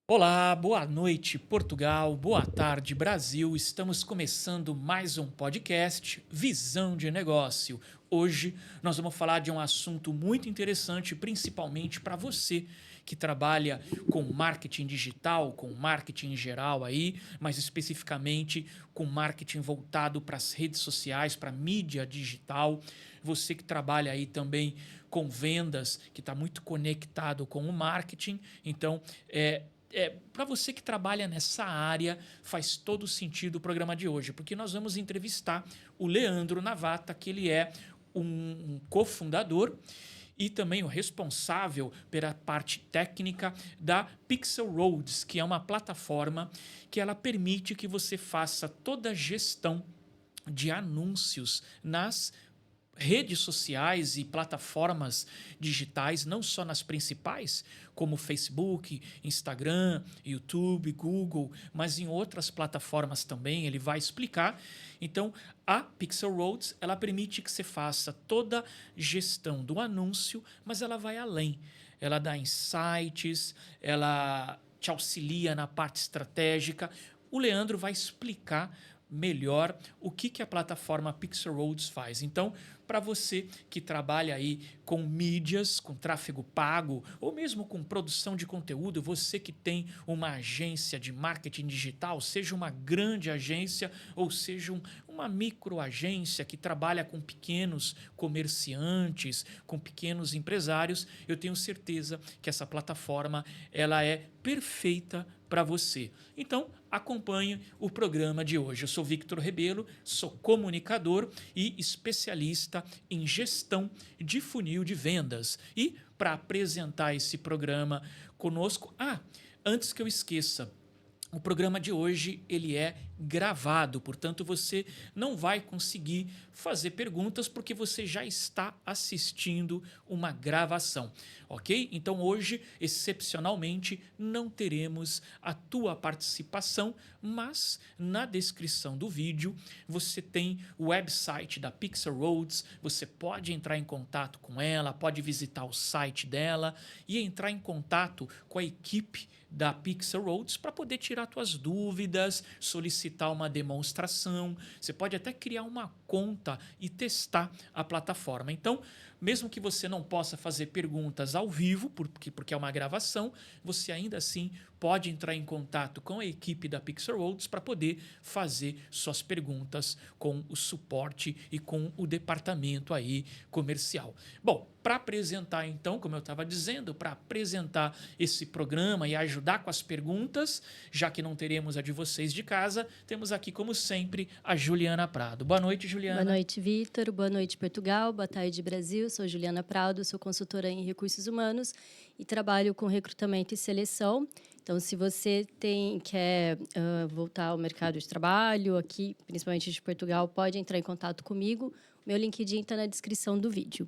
Olá, boa noite, Portugal, boa tarde, Brasil. Estamos começando mais um podcast Visão de Negócio. Hoje nós vamos falar de um assunto muito interessante, principalmente para você que trabalha com marketing digital, com marketing em geral aí, mas especificamente com marketing voltado para as redes sociais, para mídia digital. Você que trabalha aí também com vendas, que está muito conectado com o marketing. Então, para você que trabalha nessa área, faz todo sentido o programa de hoje, porque nós vamos entrevistar o Leandro Navata, que ele é um cofundador e também o responsável pela parte técnica da Pixel Roads, que é uma plataforma que ela permite que você faça toda a gestão de anúncios nas redes sociais e plataformas digitais, não só nas principais, como Facebook, Instagram, YouTube, Google, mas em outras plataformas também, ele vai explicar. Então, a Pixel Roads, ela permite que você faça toda a gestão do anúncio, mas ela vai além. Ela dá insights, ela te auxilia na parte estratégica. O Leandro vai explicar melhor o que a plataforma Pixel Roads faz. Então, para você que trabalha aí com mídias, com tráfego pago, ou mesmo com produção de conteúdo, você que tem uma agência de marketing digital, seja uma grande agência ou seja uma microagência que trabalha com pequenos comerciantes, com pequenos empresários, eu tenho certeza que essa plataforma ela é perfeita para você. Então, acompanhe o programa de hoje. Eu sou Victor Rebelo, sou comunicador e especialista em gestão de funil de vendas. E para apresentar esse programa conosco, antes que eu esqueça, o programa de hoje ele é gravado, portanto você não vai conseguir fazer perguntas porque você já está assistindo uma gravação, ok? Então hoje, excepcionalmente, não teremos a tua participação, mas na descrição do vídeo você tem o website da Pixel Roads, você pode entrar em contato com ela, pode visitar o site dela e entrar em contato com a equipe da Pixel Roads para poder tirar tuas dúvidas, solicitar uma demonstração. Você pode até criar uma conta e testar a plataforma. Então, mesmo que você não possa fazer perguntas ao vivo, porque é uma gravação, você ainda assim pode entrar em contato com a equipe da Pixel Roads para poder fazer suas perguntas com o suporte e com o departamento aí comercial. Bom, para apresentar então, como eu estava dizendo, para apresentar esse programa e ajudar com as perguntas, já que não teremos a de vocês de casa, temos aqui, como sempre, a Juliana Prado. Boa noite, Boa Juliana. noite, Vitor. Boa noite, Portugal. Boa tarde, Brasil. Sou Juliana Prado, sou consultora em recursos humanos e trabalho com recrutamento e seleção. Então, se você quer voltar ao mercado de trabalho aqui, principalmente de Portugal, pode entrar em contato comigo. Meu LinkedIn está na descrição do vídeo.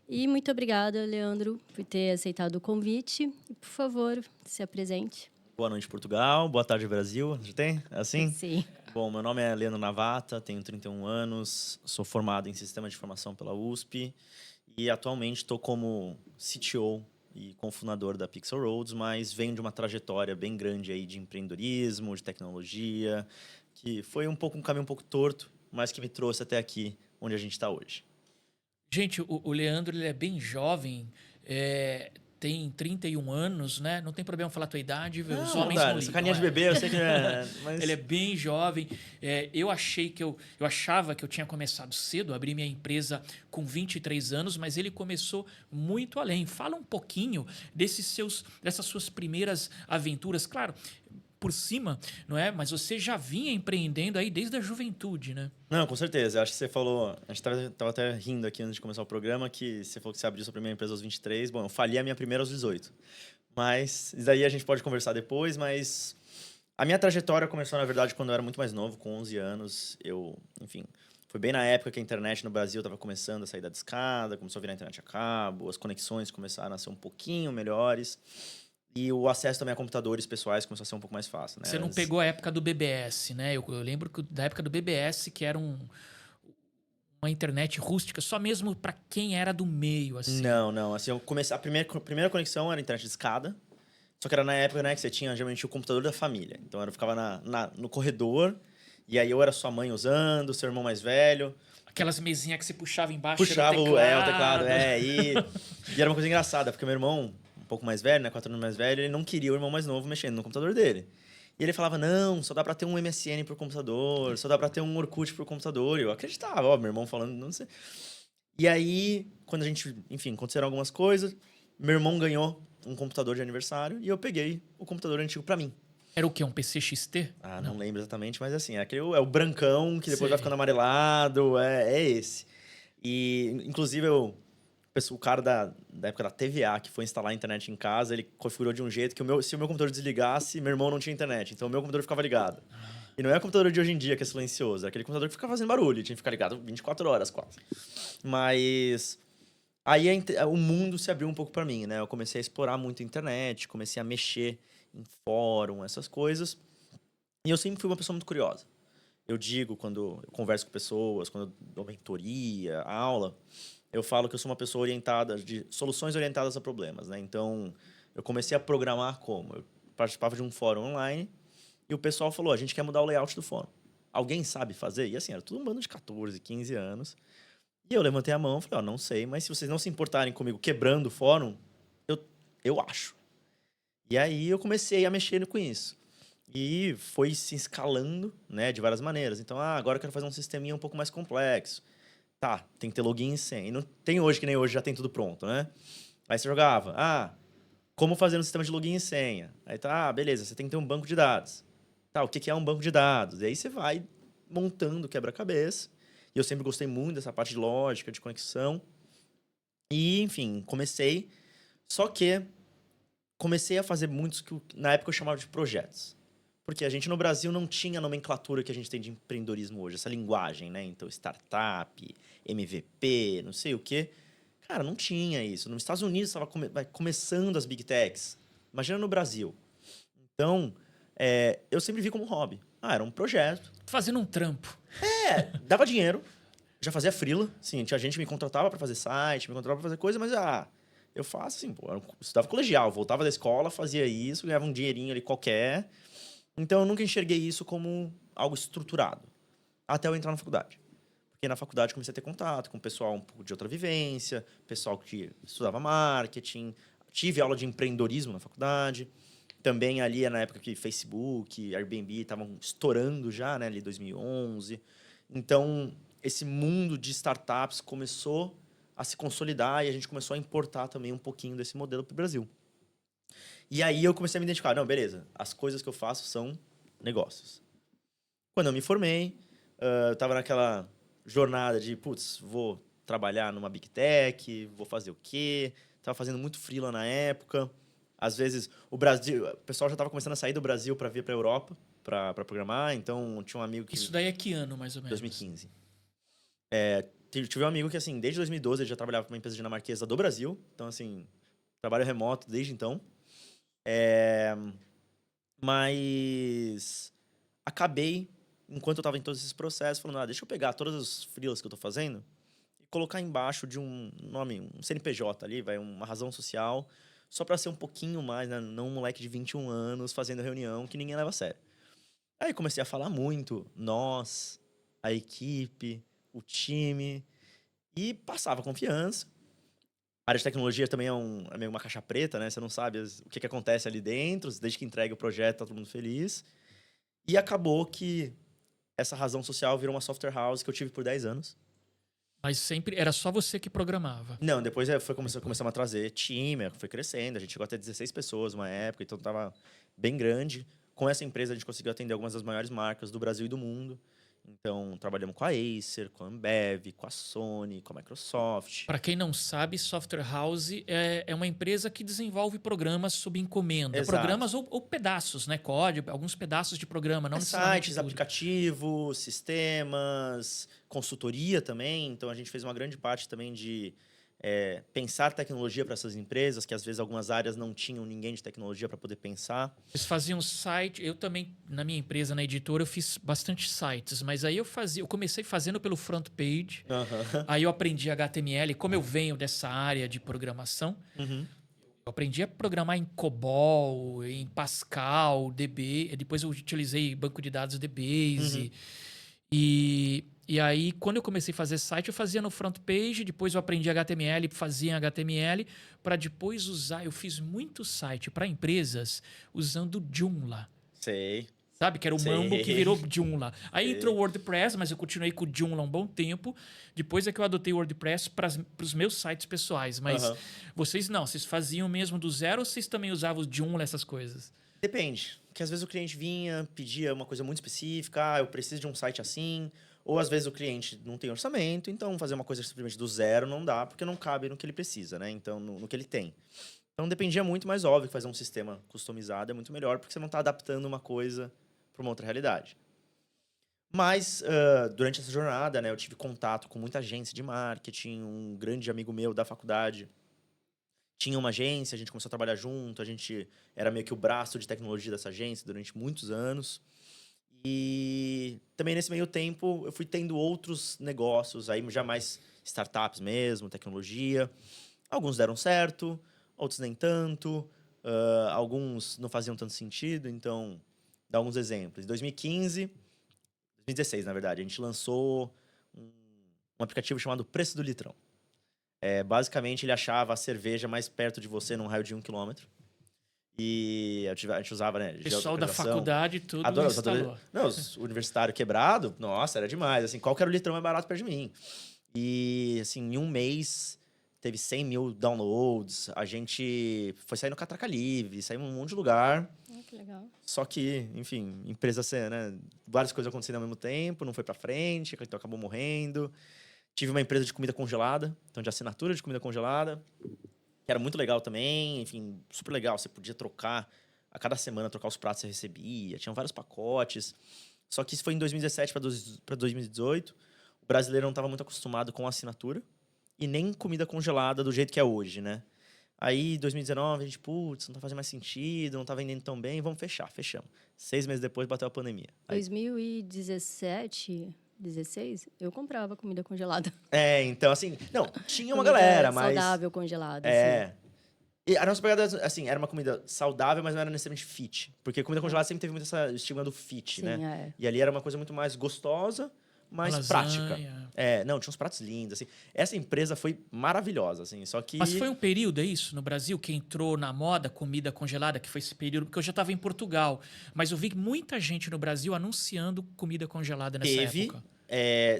E muito obrigada, Leandro, por ter aceitado o convite. E, por favor, se apresente. Boa noite, Portugal. Boa tarde, Brasil. Já tem? É assim? Sim. Bom, meu nome é Leandro Navata, tenho 31 anos, sou formado em Sistema de Informação pela USP e atualmente estou como CTO e cofundador da Pixel Roads, mas venho de uma trajetória bem grande aí de empreendedorismo, de tecnologia, que foi um caminho um pouco torto, mas que me trouxe até aqui, onde a gente está hoje. Gente, o Leandro ele é bem jovem, tem 31 anos, né? Não tem problema falar a tua idade, os Não, homens dá, não essa ligam. carinha de bebê, eu sei que é, Ele é mas bem jovem. Eu achava que eu tinha começado cedo, abri minha empresa com 23 anos, mas ele começou muito além. Fala um pouquinho dessas suas primeiras aventuras, claro, por cima, não é? Mas você já vinha empreendendo aí desde a juventude, né? Não, com certeza. Acho que você falou. A gente tava até rindo aqui antes de começar o programa que você falou que você abriu sua primeira empresa aos 23. Bom, eu fali a minha primeira aos 18. Mas isso daí a gente pode conversar depois. Mas a minha trajetória começou, na verdade, quando eu era muito mais novo, com 11 anos. Enfim, foi bem na época que a internet no Brasil estava começando a sair da discada, começou a virar internet a cabo, as conexões começaram a ser um pouquinho melhores. E o acesso também a computadores pessoais começou a ser um pouco mais fácil, né? Você não pegou a época do BBS, né? Eu lembro da época do BBS, que era uma internet rústica, só mesmo para quem era do meio, assim. Não, não. Assim, eu comecei, a primeira conexão era internet de escada. Só que era na época, né, que você tinha geralmente o computador da família. Então eu ficava no corredor, e aí eu era sua mãe usando, seu irmão mais velho. Aquelas mesinhas que você puxava embaixo Puxava era o teclado, e era uma coisa engraçada, porque meu irmão, um pouco mais velho, né, 4 anos mais velho, ele não queria o irmão mais novo mexendo no computador dele. E ele falava, não, só dá pra ter um MSN por computador, só dá pra ter um Orkut por computador. E eu acreditava, ó, meu irmão falando, não sei. E aí, quando a gente, enfim, aconteceram algumas coisas, meu irmão ganhou um computador de aniversário e eu peguei o computador antigo pra mim. Era o quê? Um PC XT? Ah, não lembro exatamente, mas assim, é o brancão que depois Sei. vai ficando amarelado, é esse. E, inclusive, o cara da época da TVA, que foi instalar a internet em casa, ele configurou de um jeito que se o meu computador desligasse, meu irmão não tinha internet. Então, o meu computador ficava ligado. E não é o computador de hoje em dia que é silencioso, é aquele computador que fica fazendo barulho, tinha que ficar ligado 24 horas quase. Mas aí o mundo se abriu um pouco para mim, né? Eu comecei a explorar muito a internet, comecei a mexer em fórum, essas coisas. E eu sempre fui uma pessoa muito curiosa. Eu digo, quando eu converso com pessoas, quando eu dou mentoria, aula, eu falo que eu sou uma pessoa orientada, de soluções orientadas a problemas, né? Então, eu comecei a programar como? Eu participava de um fórum online e o pessoal falou, a gente quer mudar o layout do fórum. Alguém sabe fazer? E assim, era tudo um bando de 14, 15 anos. E eu levantei a mão e falei, não sei, mas se vocês não se importarem comigo quebrando o fórum, eu acho. E aí eu comecei a mexer com isso. E foi se escalando, né, de várias maneiras. Então, agora eu quero fazer um sisteminha um pouco mais complexo. Tá, tem que ter login e senha. E não tem hoje, que nem hoje, já tem tudo pronto, né? Aí você jogava, como fazer um sistema de login e senha? Aí tá, beleza, você tem que ter um banco de dados. Tá, o que é um banco de dados? E aí você vai montando quebra-cabeça. E eu sempre gostei muito dessa parte de lógica, de conexão. E, enfim, comecei. Só que comecei a fazer muitos que na época eu chamava de projetos. Porque a gente no Brasil não tinha a nomenclatura que a gente tem de empreendedorismo hoje, essa linguagem, né? Então, startup, MVP, não sei o quê. Cara, não tinha isso. Nos Estados Unidos estava começando as big techs. Imagina no Brasil. Então, eu sempre vi como hobby. Era um projeto. Fazendo um trampo. Dava dinheiro. Já fazia freela. Sim, tinha gente que me contratava para fazer site, me contratava para fazer coisa, mas eu faço assim, pô. Eu estudava colegial, voltava da escola, fazia isso, ganhava um dinheirinho ali qualquer. Então, eu nunca enxerguei isso como algo estruturado. Até eu entrar na faculdade. Porque na faculdade comecei a ter contato com o pessoal um pouco de outra vivência, pessoal que estudava marketing. Tive aula de empreendedorismo na faculdade. Também ali na época que Facebook, Airbnb estavam estourando já, né? Ali 2011. Então, esse mundo de startups começou a se consolidar e a gente começou a importar também um pouquinho desse modelo para o Brasil. E aí eu comecei a me identificar. Não, beleza. As coisas que eu faço são negócios. Quando eu me formei, eu estava naquela jornada de, vou trabalhar numa Big Tech, vou fazer o quê? Estava fazendo muito freela na época. Às vezes, o pessoal já estava começando a sair do Brasil para vir para a Europa para programar. Então, tinha um amigo que... Isso daí é que ano, mais ou menos? 2015. Tive um amigo que, assim, desde 2012 ele já trabalhava para uma empresa dinamarquesa do Brasil. Então, assim, trabalho remoto desde então. Mas acabei, enquanto eu estava em todos esses processos, falando, deixa eu pegar todas as freelas que eu estou fazendo e colocar embaixo de um nome, um CNPJ ali, uma razão social, só para ser um pouquinho mais, né? Não um moleque de 21 anos fazendo reunião que ninguém leva a sério. Aí comecei a falar muito, nós, a equipe, o time, e passava confiança. A área de tecnologia também é meio uma caixa preta, né? Você não sabe o que acontece ali dentro, desde que entrega o projeto, tá todo mundo feliz. E acabou que essa razão social virou uma software house que eu tive por 10 anos. Mas sempre era só você que programava? Não, depois começamos a trazer time, foi crescendo. A gente chegou até 16 pessoas uma época, então tava bem grande. Com essa empresa, a gente conseguiu atender algumas das maiores marcas do Brasil e do mundo. Então, trabalhamos com a Acer, com a Ambev, com a Sony, com a Microsoft. Para quem não sabe, Software House é uma empresa que desenvolve programas sob encomenda. Exato. Programas ou pedaços, né? Código, alguns pedaços de programa, não necessariamente Sites, tudo. aplicativos, sistemas, consultoria também. Então, a gente fez uma grande parte também de pensar tecnologia para essas empresas, que às vezes algumas áreas não tinham ninguém de tecnologia para poder pensar. Eles faziam site, eu também, na minha empresa, na editora, eu fiz bastante sites, mas aí eu comecei fazendo pelo front page, aí eu aprendi HTML, como eu venho dessa área de programação, Eu aprendi a programar em COBOL, em Pascal, DB. Depois eu utilizei banco de dados DBase. E aí, quando eu comecei a fazer site, eu fazia no front page. Depois eu aprendi HTML, fazia em HTML. Para depois usar... Eu fiz muito site para empresas usando Joomla. Sei. Sabe? Que era o Sei. Mambo que virou Joomla. Aí Sei. entrou o WordPress, mas eu continuei com o Joomla um bom tempo. Depois é que eu adotei o WordPress para os meus sites pessoais. Mas vocês não, vocês faziam mesmo do zero ou vocês também usavam o Joomla, essas coisas? Depende. Porque às vezes o cliente vinha, pedia uma coisa muito específica, eu preciso de um site assim. Ou às vezes o cliente não tem orçamento, então fazer uma coisa simplesmente do zero não dá, porque não cabe no que ele precisa, né? Então, no que ele tem. Então dependia muito, mas óbvio que fazer um sistema customizado é muito melhor, porque você não está adaptando uma coisa para uma outra realidade. Mas, durante essa jornada, né, eu tive contato com muita agência de marketing, um grande amigo meu da faculdade tinha uma agência, a gente começou a trabalhar junto, a gente era meio que o braço de tecnologia dessa agência durante muitos anos. E também nesse meio tempo eu fui tendo outros negócios, aí já mais startups mesmo, tecnologia. Alguns deram certo, outros nem tanto, alguns não faziam tanto sentido, então, dá alguns exemplos. Em 2016, na verdade, a gente lançou um aplicativo chamado Preço do Litrão. Basicamente, ele achava a cerveja mais perto de você num raio de 1 quilômetro. E a gente usava, né? Pessoal da geolocalização. faculdade tudo Adoro, instalou. não, os universitários quebrados, nossa, era demais. Assim, qual que era o litrão mais barato perto de mim? E, assim, em um mês, teve 100 mil downloads. A gente foi sair no Catraca Livre, saiu em um monte de lugar. Que legal. Só que, enfim, empresa, né? Várias coisas acontecendo ao mesmo tempo, não foi pra frente, então acabou morrendo. Tive uma empresa de comida congelada, então de assinatura de comida congelada, que era muito legal também, enfim, super legal. Você podia trocar, a cada semana, trocar os pratos que você recebia, tinham vários pacotes. Só que isso foi em 2017 para 2018. O brasileiro não estava muito acostumado com assinatura e nem comida congelada do jeito que é hoje, né? Aí, 2019, a gente, putz, não tá fazendo mais sentido, não tá vendendo tão bem, vamos fechar, fechamos. 6 meses depois, bateu a pandemia. Aí, 2017, 16, eu comprava comida congelada. então, assim, não, tinha uma Comida galera, mas... saudável congelada, assim. E a nossa pegada, assim, era uma comida saudável, mas não era necessariamente fit. Porque comida congelada sempre teve muito essa estigma do fit, Sim, né? E ali era uma coisa muito mais gostosa, mais Lasanha. prática. Não, tinha uns pratos lindos, assim. Essa empresa foi maravilhosa, assim, só que... Mas foi um período, é isso, no Brasil, que entrou na moda comida congelada, que foi esse período, porque eu já estava em Portugal, mas eu vi muita gente no Brasil anunciando comida congelada nessa época.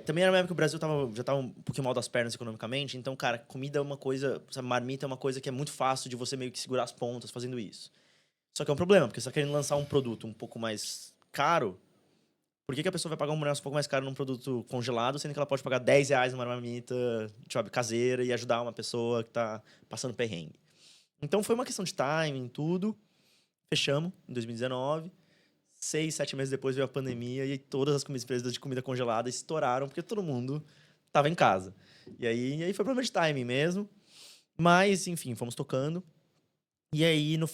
Também era uma época que o Brasil já tava um pouquinho mal das pernas economicamente, então, cara, comida é uma coisa, sabe, marmita é uma coisa que é muito fácil de você meio que segurar as pontas fazendo isso. Só que é um problema, porque você tá querendo lançar um produto um pouco mais caro, por que a pessoa vai pagar um preço um pouco mais caro num produto congelado, sendo que ela pode pagar R$10 numa marmita, sabe, caseira e ajudar uma pessoa que tá passando perrengue? Então, foi uma questão de timing, tudo. Fechamos em 2019. 6, 7 meses depois veio a pandemia e todas as empresas de comida congelada estouraram porque todo mundo estava em casa. E aí foi problema de timing mesmo. Mas, enfim, fomos tocando. E aí, no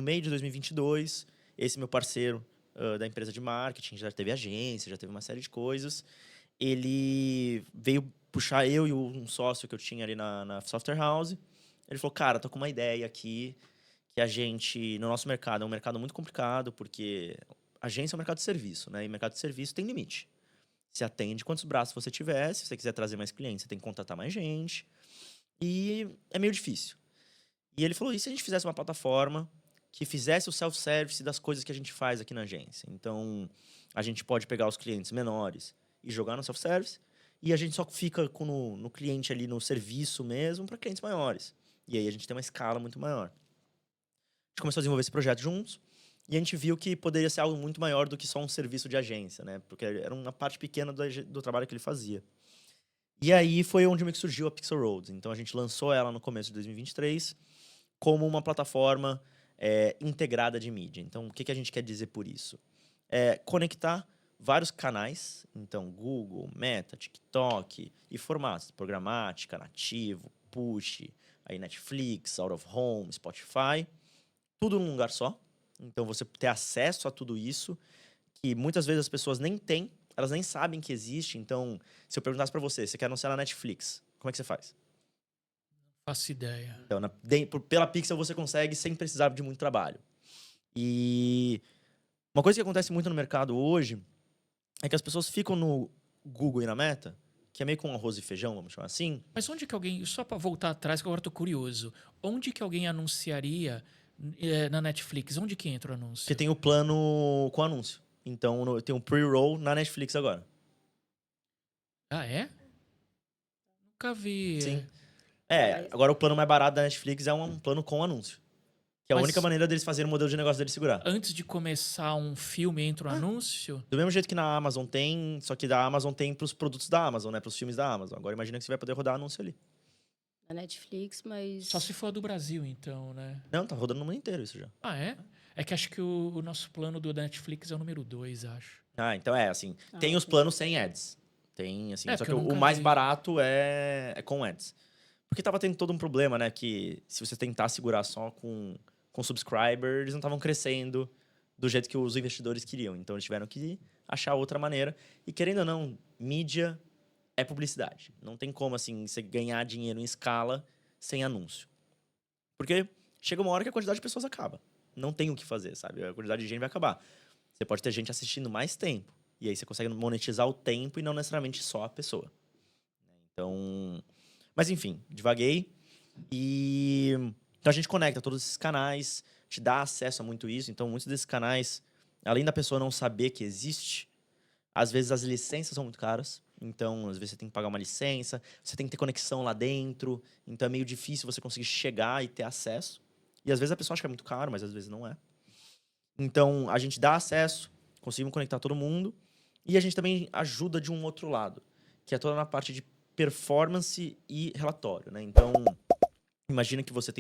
meio de 2022, esse meu parceiro da empresa de marketing, já teve agência, já teve uma série de coisas, ele veio puxar eu e um sócio que eu tinha ali na Software House. Ele falou, cara, tô com uma ideia aqui que a gente, no nosso mercado, é um mercado muito complicado, porque agência é um mercado de serviço, né? E mercado de serviço tem limite. Você atende quantos braços você tiver, se você quiser trazer mais clientes, você tem que contratar mais gente. E é meio difícil. E ele falou, e se a gente fizesse uma plataforma que fizesse o self-service das coisas que a gente faz aqui na agência? Então, a gente pode pegar os clientes menores e jogar no self-service, e a gente só fica no cliente ali no serviço mesmo para clientes maiores. E aí a gente tem uma escala muito maior. A gente começou a desenvolver esse projeto juntos e a gente viu que poderia ser algo muito maior do que só um serviço de agência, né? Porque era uma parte pequena do trabalho que ele fazia. E aí foi onde meio que surgiu a Pixel Roads. Então a gente lançou ela no começo de 2023 como uma plataforma integrada de mídia. Então o que a gente quer dizer por isso? Conectar vários canais, então Google, Meta, TikTok e formatos, programática, nativo, push, aí Netflix, Out of Home, Spotify, tudo num lugar só. Então, você ter acesso a tudo isso, que muitas vezes as pessoas nem têm, elas nem sabem que existe. Então, se eu perguntasse para você, você quer anunciar na Netflix, como é que você faz? Faço ideia. Então, pela Pixel você consegue sem precisar de muito trabalho. E uma coisa que acontece muito no mercado hoje é que as pessoas ficam no Google e na Meta, que é meio com arroz e feijão, vamos chamar assim. Mas onde que alguém, só para voltar atrás, que agora eu tô curioso, onde que alguém anunciaria na Netflix? Onde que entra o anúncio? Porque tem o plano com anúncio. Então, tem um pre-roll na Netflix agora. Ah, é? Nunca vi. Sim. Agora o plano mais barato da Netflix é um plano com anúncio. Que é a Mas- única maneira deles fazerem o modelo de negócio deles segurar. Antes de começar um filme, entra um anúncio? Do mesmo jeito que na Amazon tem, só que da Amazon tem pros produtos da Amazon, né? Pros filmes da Amazon. Agora imagina que você vai poder rodar anúncio ali. Na Netflix, mas... Só se for do Brasil, então, né? Não, tá rodando no mundo inteiro isso já. Ah, é? É que acho que o nosso plano do Netflix é o número 2, acho. Ah, então assim. Ah, Tem os ok. planos sem ads. Tem, assim. É, Só que que eu o nunca mais vi. barato é com ads. Porque tava tendo todo um problema, né? Que se você tentar segurar só com subscriber, eles não estavam crescendo do jeito que os investidores queriam. Então eles tiveram que achar outra maneira. E querendo ou não, mídia é publicidade. Não tem como, assim, você ganhar dinheiro em escala sem anúncio. Porque chega uma hora que a quantidade de pessoas acaba. Não tem o que fazer, sabe? A quantidade de gente vai acabar. Você pode ter gente assistindo mais tempo. E aí você consegue monetizar o tempo e não necessariamente só a pessoa. Então... Mas enfim, divaguei. E... Então a gente conecta todos esses canais, te dá acesso a muito isso. Então muitos desses canais, além da pessoa não saber que existe, às vezes as licenças são muito caras. Então, às vezes você tem que pagar uma licença, você tem que ter conexão lá dentro. Então é meio difícil você conseguir chegar e ter acesso. E às vezes a pessoa acha que é muito caro, mas às vezes não é. Então, a gente dá acesso, conseguimos conectar todo mundo. E a gente também ajuda de um outro lado, que é toda na parte de performance e relatório, né? Então, imagina que você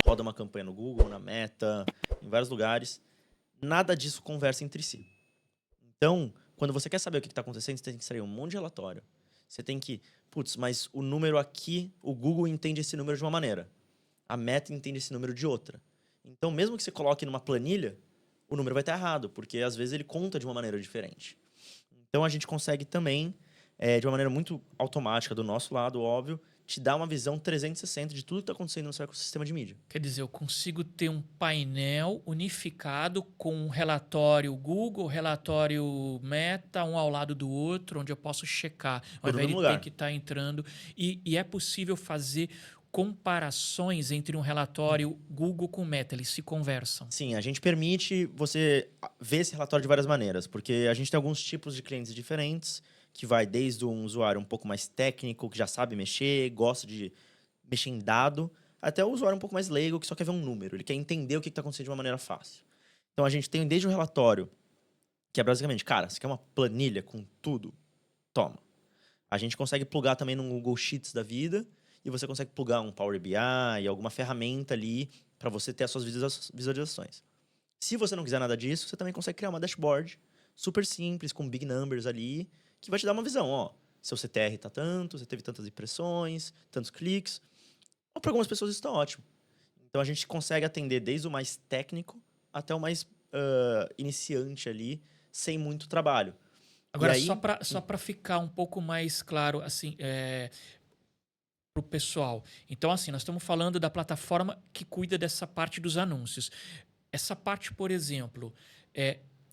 roda uma campanha no Google, na Meta, em vários lugares. Nada disso conversa entre si. Então, quando você quer saber o que está acontecendo, você tem que extrair um monte de relatório. Você tem que... Putz, mas o número aqui, o Google entende esse número de uma maneira. A Meta entende esse número de outra. Então, mesmo que você coloque numa planilha, o número vai estar errado, porque às vezes ele conta de uma maneira diferente. Então, a gente consegue também, de uma maneira muito automática, do nosso lado, óbvio, te dar uma visão 360 de tudo que está acontecendo no seu ecossistema de mídia. Quer dizer, eu consigo ter um painel unificado com um relatório Google, relatório Meta, um ao lado do outro, onde eu posso checar, ao Tudo invés no de lugar. ter que estar entrando. E é possível fazer comparações entre um relatório Google com Meta, eles se conversam. Sim, a gente permite você ver esse relatório de várias maneiras, porque a gente tem alguns tipos de clientes diferentes, que vai desde um usuário um pouco mais técnico, que já sabe mexer, gosta de mexer em dado, até o usuário um pouco mais leigo, que só quer ver um número, ele quer entender o que está acontecendo de uma maneira fácil. Então a gente tem desde um relatório, que é basicamente, cara, você quer uma planilha com tudo? Toma. A gente consegue plugar também no Google Sheets da vida, e você consegue plugar um Power BI, alguma ferramenta ali, para você ter as suas visualizações. Se você não quiser nada disso, você também consegue criar uma dashboard super simples, com big numbers ali, que vai te dar uma visão, ó. Seu CTR tá tanto, você teve tantas impressões, tantos cliques. Para algumas pessoas isso tá ótimo. Então a gente consegue atender desde o mais técnico até o mais iniciante ali, sem muito trabalho. Agora, E aí, só para ficar um pouco mais claro, assim, para o pessoal. Então, assim, nós estamos falando da plataforma que cuida dessa parte dos anúncios. Essa parte, por exemplo,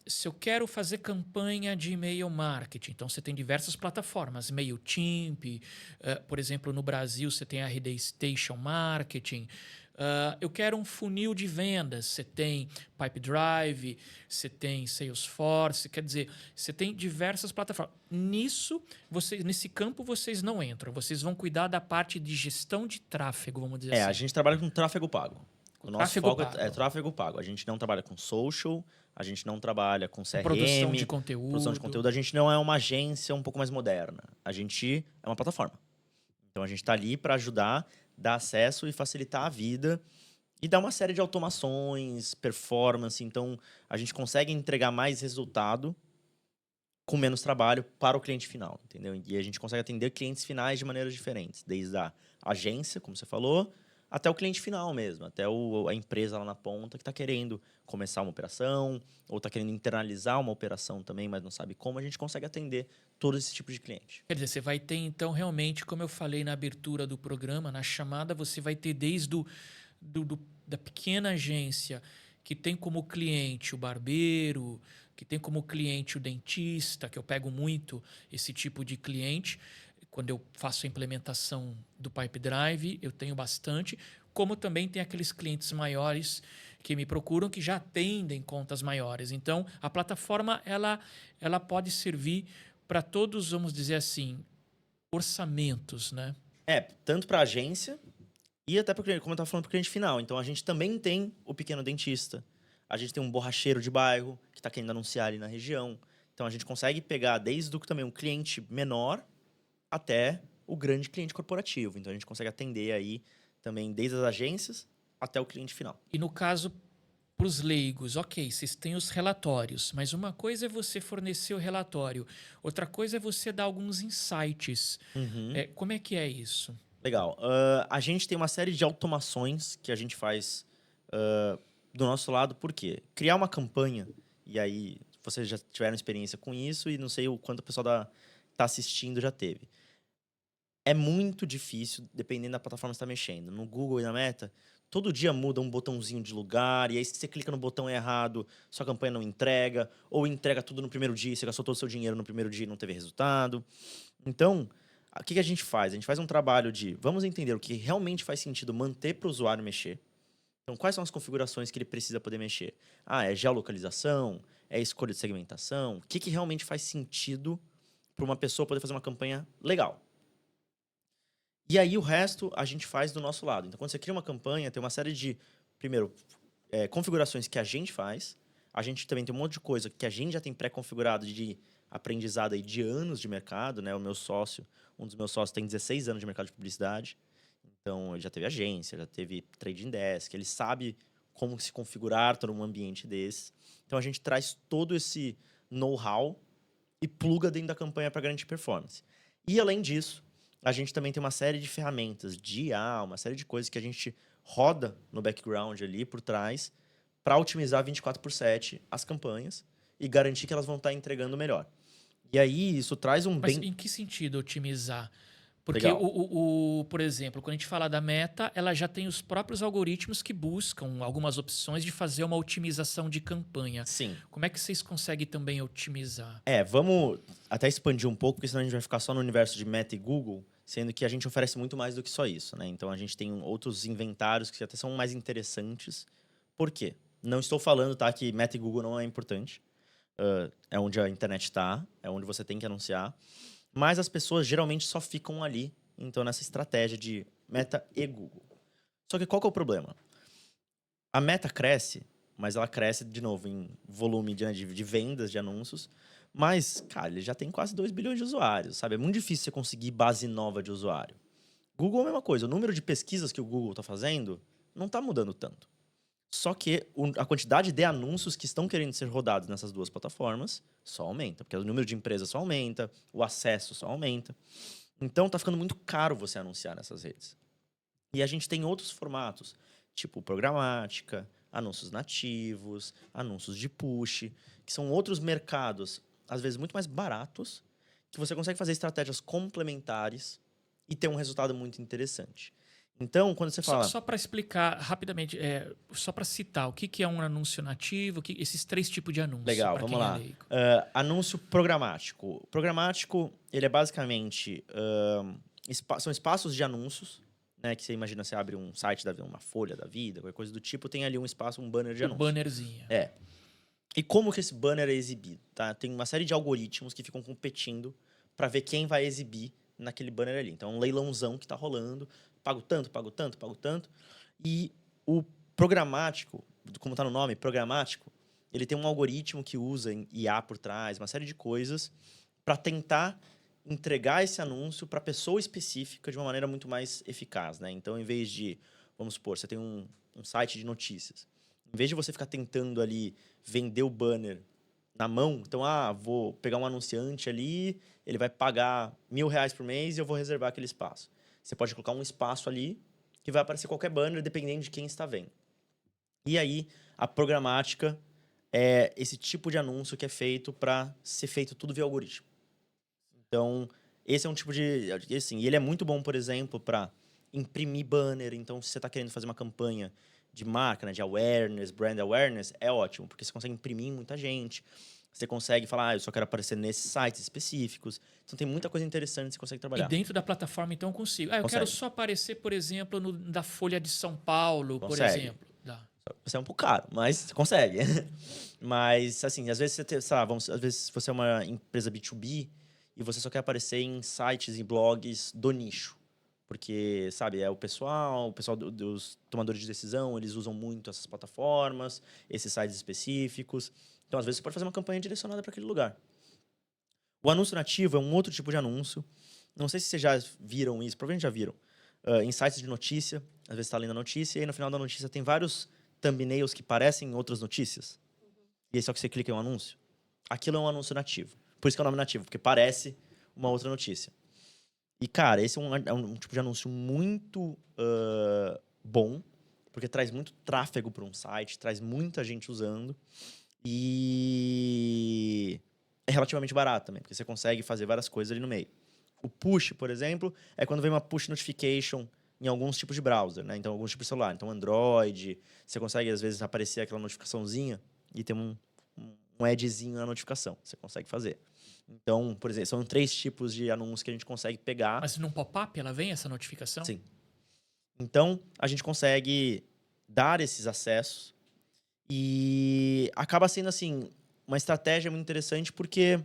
se eu quero fazer campanha de e-mail marketing, então você tem diversas plataformas, MailChimp, por exemplo, no Brasil você tem a RD Station Marketing. Eu quero um funil de vendas, você tem Pipedrive, você tem Salesforce, quer dizer, você tem diversas plataformas. Nesse campo vocês não entram, vocês vão cuidar da parte de gestão de tráfego, vamos dizer assim. a gente trabalha com tráfego pago. O nosso Tráfego foco pago. é tráfego pago. A gente não trabalha com social, a gente não trabalha com CRM. Produção de conteúdo. Produção de conteúdo. A gente não é uma agência um pouco mais moderna. A gente é uma plataforma. Então, a gente está ali para ajudar, dar acesso e facilitar a vida e dar uma série de automações, performance. Então, a gente consegue entregar mais resultado com menos trabalho para o cliente final, entendeu? E a gente consegue atender clientes finais de maneiras diferentes. Desde a agência, como você falou, até o cliente final mesmo, até a empresa lá na ponta que está querendo começar uma operação ou está querendo internalizar uma operação também, mas não sabe como. A gente consegue atender todo esse tipo de cliente. Quer dizer, você vai ter, então, realmente, como eu falei na abertura do programa, na chamada, você vai ter desde da pequena agência que tem como cliente o barbeiro, que tem como cliente o dentista, que eu pego muito esse tipo de cliente. Quando eu faço a implementação do Pipe Drive, eu tenho bastante, como também tem aqueles clientes maiores que me procuram que já atendem contas maiores. Então, a plataforma ela pode servir para todos, vamos dizer assim, orçamentos, né? Tanto para a agência e até para como eu estava falando, para o cliente final. Então, a gente também tem o pequeno dentista. A gente tem um borracheiro de bairro que está querendo anunciar ali na região. Então, a gente consegue pegar desde também um cliente menor até o grande cliente corporativo. Então, a gente consegue atender aí também desde as agências até o cliente final. E no caso, para os leigos, ok, vocês têm os relatórios, mas uma coisa é você fornecer o relatório, outra coisa é você dar alguns insights. Como é que é isso? Legal. A gente tem uma série de automações que a gente faz do nosso lado. Por quê? Criar uma campanha, e aí vocês já tiveram experiência com isso e não sei o quanto o pessoal tá assistindo já teve. É muito difícil, dependendo da plataforma que você está mexendo. No Google e na Meta, todo dia muda um botãozinho de lugar, e aí se você clica no botão errado, sua campanha não entrega, ou entrega tudo no primeiro dia, você gastou todo o seu dinheiro no primeiro dia e não teve resultado. Então, o que a gente faz? A gente faz um trabalho de vamos entender o que realmente faz sentido manter para o usuário mexer. Então, quais são as configurações que ele precisa poder mexer? É geolocalização? É escolha de segmentação? O que realmente faz sentido para uma pessoa poder fazer uma campanha legal? E aí, o resto a gente faz do nosso lado. Então, quando você cria uma campanha, tem uma série de, primeiro, configurações que a gente faz. A gente também tem um monte de coisa que a gente já tem pré-configurado de aprendizado aí de anos de mercado, né? Um dos meus sócios tem 16 anos de mercado de publicidade. Então, ele já teve agência, já teve trading desk, ele sabe como se configurar todo um ambiente desse. Então, a gente traz todo esse know-how e pluga dentro da campanha para garantir performance. E, além disso, a gente também tem uma série de ferramentas de IA, uma série de coisas que a gente roda no background ali por trás para otimizar 24/7 as campanhas e garantir que elas vão estar entregando melhor. E aí, isso traz um Mas bem... em que sentido otimizar? Porque, Legal. por exemplo, quando a gente fala da Meta, ela já tem os próprios algoritmos que buscam algumas opções de fazer uma otimização de campanha. Sim. Como é que vocês conseguem também otimizar? Vamos até expandir um pouco, porque senão a gente vai ficar só no universo de Meta e Google, sendo que a gente oferece muito mais do que só isso, né? Então, a gente tem outros inventários que até são mais interessantes. Por quê? Não estou falando, tá, que Meta e Google não é importante. É onde a internet está, é onde você tem que anunciar. Mas as pessoas geralmente só ficam ali, então, nessa estratégia de Meta e Google. Só que qual que é o problema? A Meta cresce, mas ela cresce, de novo, em volume de vendas de anúncios. Mas, cara, ele já tem quase 2 bilhões de usuários, sabe? É muito difícil você conseguir base nova de usuário. Google é a mesma coisa. O número de pesquisas que o Google está fazendo não está mudando tanto. Só que a quantidade de anúncios que estão querendo ser rodados nessas duas plataformas só aumenta. Porque o número de empresas só aumenta, o acesso só aumenta. Então, tá ficando muito caro você anunciar nessas redes. E a gente tem outros formatos, tipo programática, anúncios nativos, anúncios de push, que são outros mercados, às vezes muito mais baratos, que você consegue fazer estratégias complementares e ter um resultado muito interessante. Então, quando você fala... Só para explicar rapidamente, só para citar, o que é um anúncio nativo, esses 3 tipos de anúncio. Legal, vamos lá. Anúncio programático. Programático, ele é basicamente... são espaços de anúncios, né? Que você imagina, você abre um site, uma folha da vida, qualquer coisa do tipo, tem ali um espaço, um banner de anúncio. Bannerzinho. E como que esse banner é exibido? Tá? Tem uma série de algoritmos que ficam competindo para ver quem vai exibir naquele banner ali. Então, é um leilãozão que está rolando. Pago tanto, pago tanto, pago tanto. E o programático, como está no nome, programático, ele tem um algoritmo que usa IA por trás, uma série de coisas, para tentar entregar esse anúncio para a pessoa específica de uma maneira muito mais eficaz, né? Então, em vez de, vamos supor, você tem um site de notícias. Em vez de você ficar tentando ali vender o banner na mão, então, vou pegar um anunciante ali, ele vai pagar R$1.000 por mês e eu vou reservar aquele espaço. Você pode colocar um espaço ali que vai aparecer qualquer banner, dependendo de quem está vendo. E aí, a programática é esse tipo de anúncio que é feito para ser feito tudo via algoritmo. Então, esse é um tipo de... Assim, e ele é muito bom, por exemplo, para imprimir banner. Então, se você está querendo fazer uma campanha de marca, né, de awareness, brand awareness, é ótimo, porque você consegue imprimir em muita gente. Você consegue falar, eu só quero aparecer nesses sites específicos. Então, tem muita coisa interessante que você consegue E trabalhar. dentro da plataforma, então, eu consigo. Eu Consegue. quero só aparecer, por exemplo, da Folha de São Paulo, por Consegue. exemplo. Dá. Você é um pouco caro, mas você consegue. Mas, assim, às vezes sei lá, às vezes você é uma empresa B2B e você só quer aparecer em sites e blogs do nicho. Porque, sabe, é o pessoal dos tomadores de decisão, eles usam muito essas plataformas, esses sites específicos. Então, às vezes, você pode fazer uma campanha direcionada para aquele lugar. O anúncio nativo é um outro tipo de anúncio. Não sei se vocês já viram isso, provavelmente já viram. Em sites de notícia, às vezes está lendo a notícia e aí no final da notícia tem vários thumbnails que parecem outras notícias. E aí só que você clica em um anúncio. Aquilo é um anúncio nativo. Por isso que é o nome nativo, porque parece uma outra notícia. E, cara, esse é um tipo de anúncio muito bom, porque traz muito tráfego para um site, traz muita gente usando. E é relativamente barato também, porque você consegue fazer várias coisas ali no meio. O push, por exemplo, é quando vem uma push notification em alguns tipos de browser, né? Então, alguns tipos de celular. Então, Android, você consegue, às vezes, aparecer aquela notificaçãozinha e ter um adzinho na notificação. Você consegue fazer. Então, por exemplo, são 3 tipos de anúncios que a gente consegue pegar. Mas num pop-up ela vem, essa notificação? Sim. Então, a gente consegue dar esses acessos e acaba sendo, assim, uma estratégia muito interessante porque,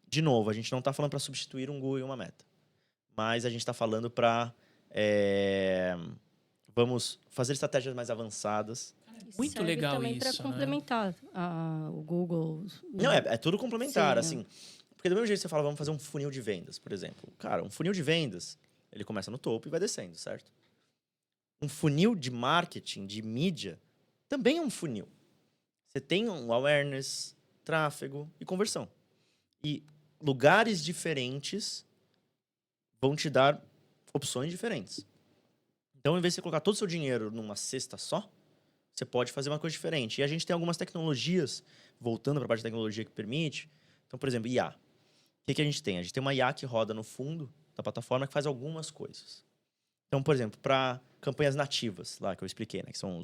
de novo, a gente não está falando para substituir um Google e uma Meta. Mas a gente está falando para... vamos fazer estratégias mais avançadas. Muito Serve legal também para isso, né? complementar o Google. Não, é tudo complementar, Sim, assim. Porque do mesmo jeito que você fala, vamos fazer um funil de vendas, por exemplo. Cara, um funil de vendas, ele começa no topo e vai descendo, certo? Um funil de marketing, de mídia, também é um funil. Você tem um awareness, tráfego e conversão. E lugares diferentes vão te dar opções diferentes. Então, em vez de você colocar todo o seu dinheiro numa cesta só, você pode fazer uma coisa diferente. E a gente tem algumas tecnologias, voltando para a parte de tecnologia que permite. Então, por exemplo, IA. O que a gente tem? A gente tem uma IA que roda no fundo da plataforma que faz algumas coisas. Então, por exemplo, para campanhas nativas, lá que eu expliquei, né? Que são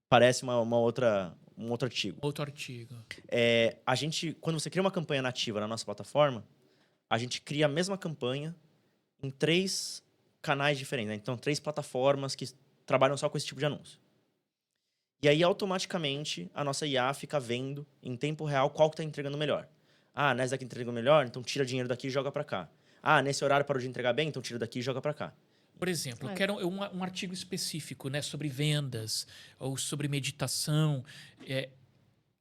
parece um outro artigo. Outro artigo. A gente, quando você cria uma campanha nativa na nossa plataforma, a gente cria a mesma campanha em 3 canais diferentes, né? Então, 3 plataformas que trabalham só com esse tipo de anúncio. E aí, automaticamente, a nossa IA fica vendo em tempo real qual que está entregando melhor. Ah, nessa daqui entregou melhor, então tira dinheiro daqui e joga para cá. Ah, nesse horário parou de entregar bem, então tira daqui e joga para cá. Por exemplo, eu quero um artigo específico, né, sobre vendas ou sobre meditação.